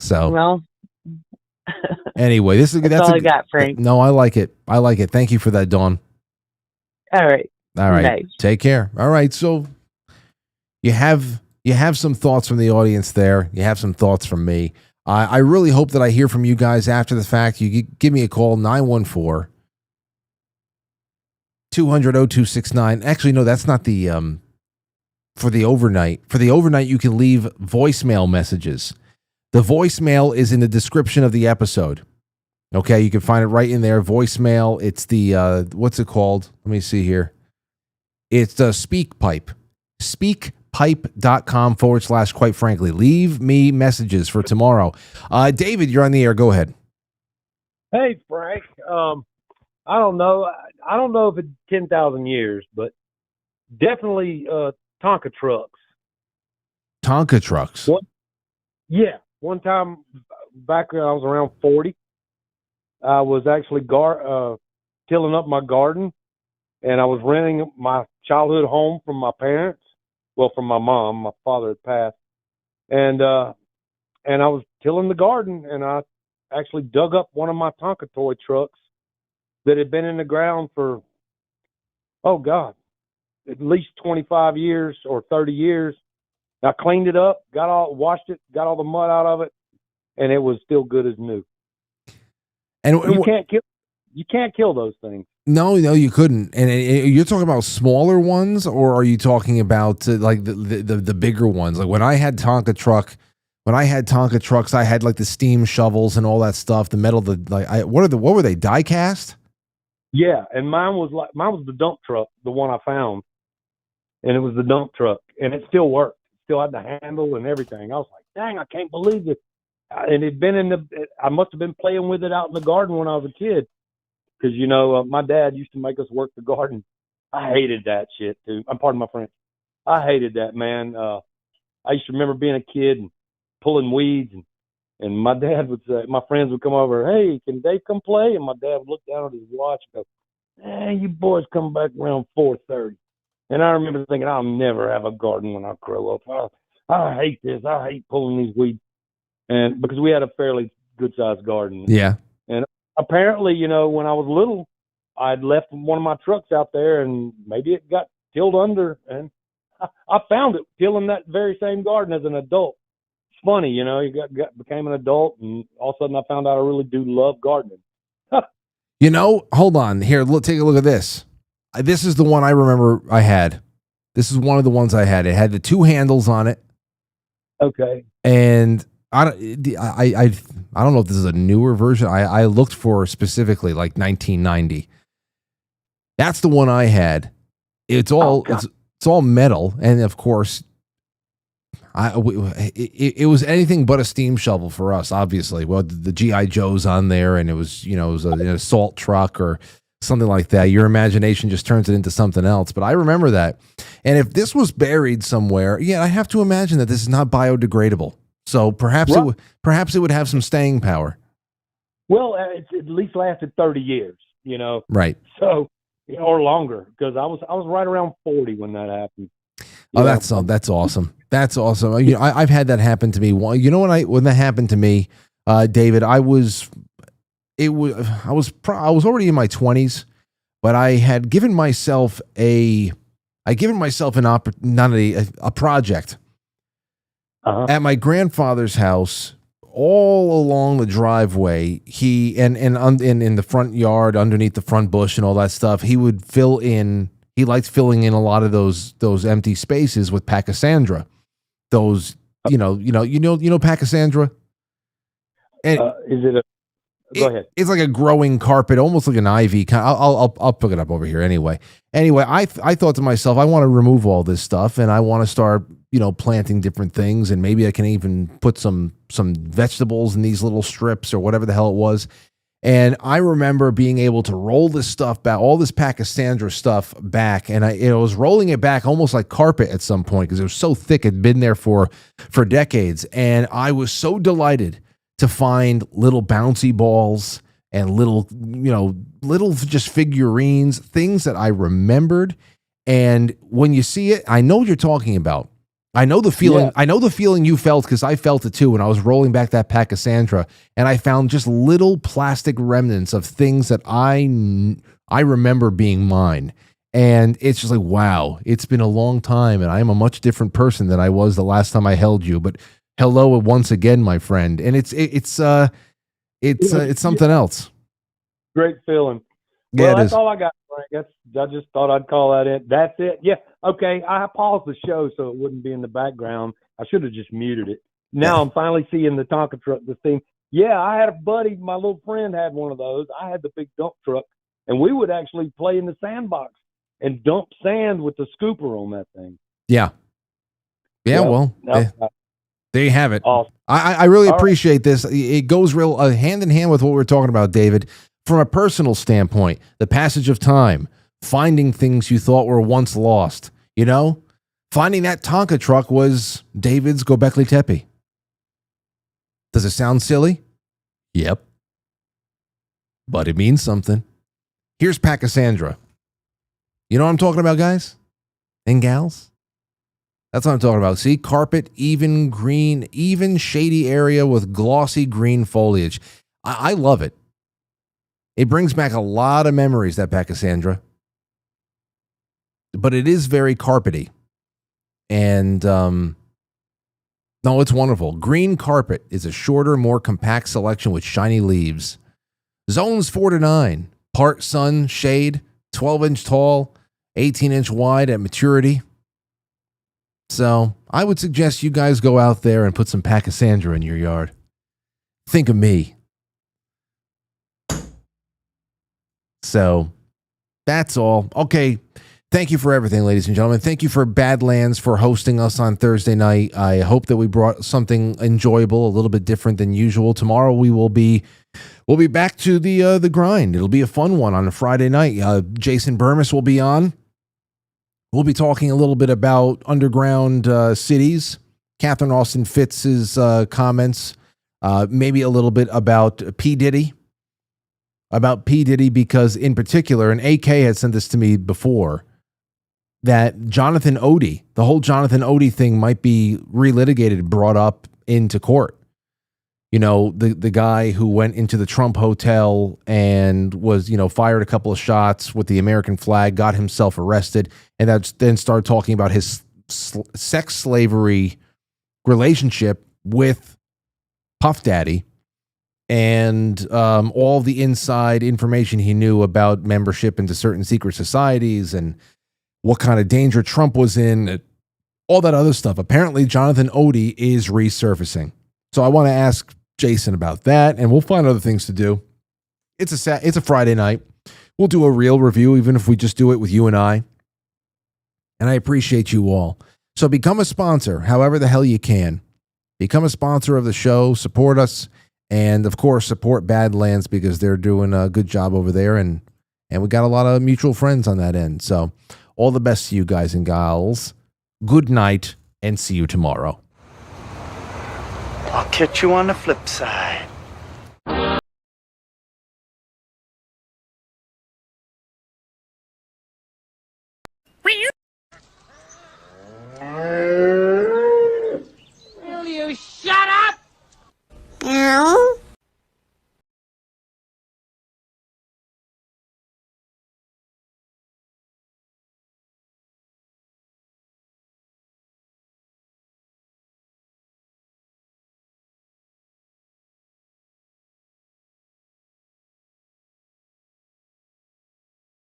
So, well, anyway, that's all I got, Frank. No, I like it. Thank you for that, Dawn. All right. Nice. Take care. All right. So you have some thoughts from the audience there. You have some thoughts from me. I really hope that I hear from you guys after the fact. You give me a call, 914-200-0269. Actually, no, that's not the for the overnight. For the overnight, you can leave voicemail messages. The voicemail is in the description of the episode. Okay, you can find it right in there. Voicemail. It's the what's it called? Let me see here. It's the SpeakPipe. SpeakPipe.com/quite frankly. Leave me messages for tomorrow. David, you're on the air. Go ahead. Hey, Frank. I don't know. I don't know if it's 10,000 years, but definitely Tonka trucks. Tonka trucks? One time back when I was around 40, I was actually tilling up my garden, and I was renting my childhood home from my parents. Well, from my mom. My father had passed. And I was tilling the garden, and I actually dug up one of my Tonka toy trucks that had been in the ground for, at least 25 years or 30 years. I cleaned it up, washed it, got all the mud out of it, and it was still good as new. And you can't kill those things. No, you couldn't. And you're talking about smaller ones, or are you talking about like the bigger ones? Like when I had Tonka trucks, I had like the steam shovels and all that stuff. The metal, what were they? Die cast? Yeah, and mine was the dump truck, the one I found, and it was the dump truck, and it still worked. Still had the handle and everything. I was like, dang, I can't believe it. And it'd been I must have been playing with it out in the garden when I was a kid. Because, my dad used to make us work the garden. I hated that shit, too. I'm pardon my French. I hated that, man. I used to remember being a kid and pulling weeds. And my dad would say, my friends would come over, hey, can Dave come play? And my dad would look down at his watch and go, you boys come back around 4:30. And I remember thinking, I'll never have a garden when I grow up. I hate this. I hate pulling these weeds. And because we had a fairly good-sized garden. Yeah. And apparently, when I was little, I'd left one of my trucks out there, and maybe it got tilled under, and I found it tilling that very same garden as an adult. It's funny, you became an adult, and all of a sudden I found out I really do love gardening. Hold on. Here, take a look at this. This is the one I remember I had. This is one of the ones I had. It had the two handles on it. Okay. And I don't know if this is a newer version. I looked for specifically like 1990. That's the one I had. It's all metal, and of course, it was anything but a steam shovel for us. Obviously, well, the GI Joe's on there, and it was an assault truck or something like that. Your imagination just turns it into something else. But I remember that, and if this was buried somewhere, I have to imagine that this is not biodegradable. So perhaps it would have some staying power. Well, it's at least lasted 30 years, Right. So, or longer, because I was right around 40 when that happened. That's awesome. That's awesome. I've had that happen to me. When that happened to me, David, I was already in my 20s, but I had given myself a project. At my grandfather's house, all along the driveway, he and in the front yard, underneath the front bush and all that stuff, he would fill in He liked filling in a lot of those empty spaces with Pachysandra. Those, you know Pachysandra? And Is it a? Go ahead. It's like a growing carpet, almost like an ivy. I'll pick it up over here anyway. Anyway, I thought to myself, I want to remove all this stuff, and I want to start, planting different things, and maybe I can even put some vegetables in these little strips or whatever the hell it was. And I remember being able to roll this stuff back, all this Pachysandra stuff back, and I was rolling it back almost like carpet at some point because it was so thick, it'd been there for decades, and I was so delighted to find little bouncy balls and little just figurines, things that I remembered. And when you see it, I know what you're talking about. I know the feeling. Yeah. I know the feeling you felt because I felt it too when I was rolling back that Pachysandra, and I found just little plastic remnants of things that I remember being mine. And it's just like, wow, it's been a long time, and I am a much different person than I was the last time I held you. But hello once again, my friend, and it's something else. Great feeling. Yeah, well, that's all I got, Frank. I just thought I'd call that in. That's it. Yeah. Okay. I paused the show so it wouldn't be in the background. I should have just muted it. Now I'm finally seeing the Tonka truck. The thing. Yeah, I had a buddy. My little friend had one of those. I had the big dump truck, and we would actually play in the sandbox and dump sand with the scooper on that thing. Yeah. Yeah. Well. There you have it. Awesome. I really appreciate this. It goes real hand in hand with what we're talking about, David. From a personal standpoint, the passage of time, finding things you thought were once lost, finding that Tonka truck was David's Göbekli Tepe. Does it sound silly? Yep. But it means something. Here's Pachysandra. You know what I'm talking about, guys and gals? That's what I'm talking about. See, carpet, even green, even shady area with glossy green foliage. I love it. It brings back a lot of memories, that Pachysandra. But it is very carpety. And, no, it's wonderful. Green carpet is a shorter, more compact selection with shiny leaves. Zones 4 to 9. Part sun, shade, 12-inch tall, 18-inch wide at maturity. So I would suggest you guys go out there and put some Pachysandra in your yard. Think of me. So that's all. Okay. Thank you for everything, ladies and gentlemen. Thank you for Badlands for hosting us on Thursday night. I hope that we brought something enjoyable, a little bit different than usual. Tomorrow we'll be back to the grind. It'll be a fun one on a Friday night. Jason Burmis will be on. We'll be talking a little bit about underground cities, Catherine Austin Fitz's comments, maybe a little bit about P. Diddy. Because in particular, and AK had sent this to me before, that Jonathan Odie, the whole Jonathan Odie thing might be relitigated, brought up into court. The guy who went into the Trump hotel and was, fired a couple of shots with the American flag, got himself arrested, and then started talking about his sex slavery relationship with Puff Daddy and all the inside information he knew about membership into certain secret societies and what kind of danger Trump was in, all that other stuff. Apparently, Jonathan Odie is resurfacing. So I want to ask Jason about that, and we'll find other things to do. It's a Friday night. We'll do a real review, even if we just do it with you and I. And I appreciate you all. So become a sponsor, however the hell you can. Become a sponsor of the show. Support us. And, of course, support Badlands because they're doing a good job over there. And we got a lot of mutual friends on that end. So all the best to you guys and gals. Good night, and see you tomorrow. I'll catch you on the flip side.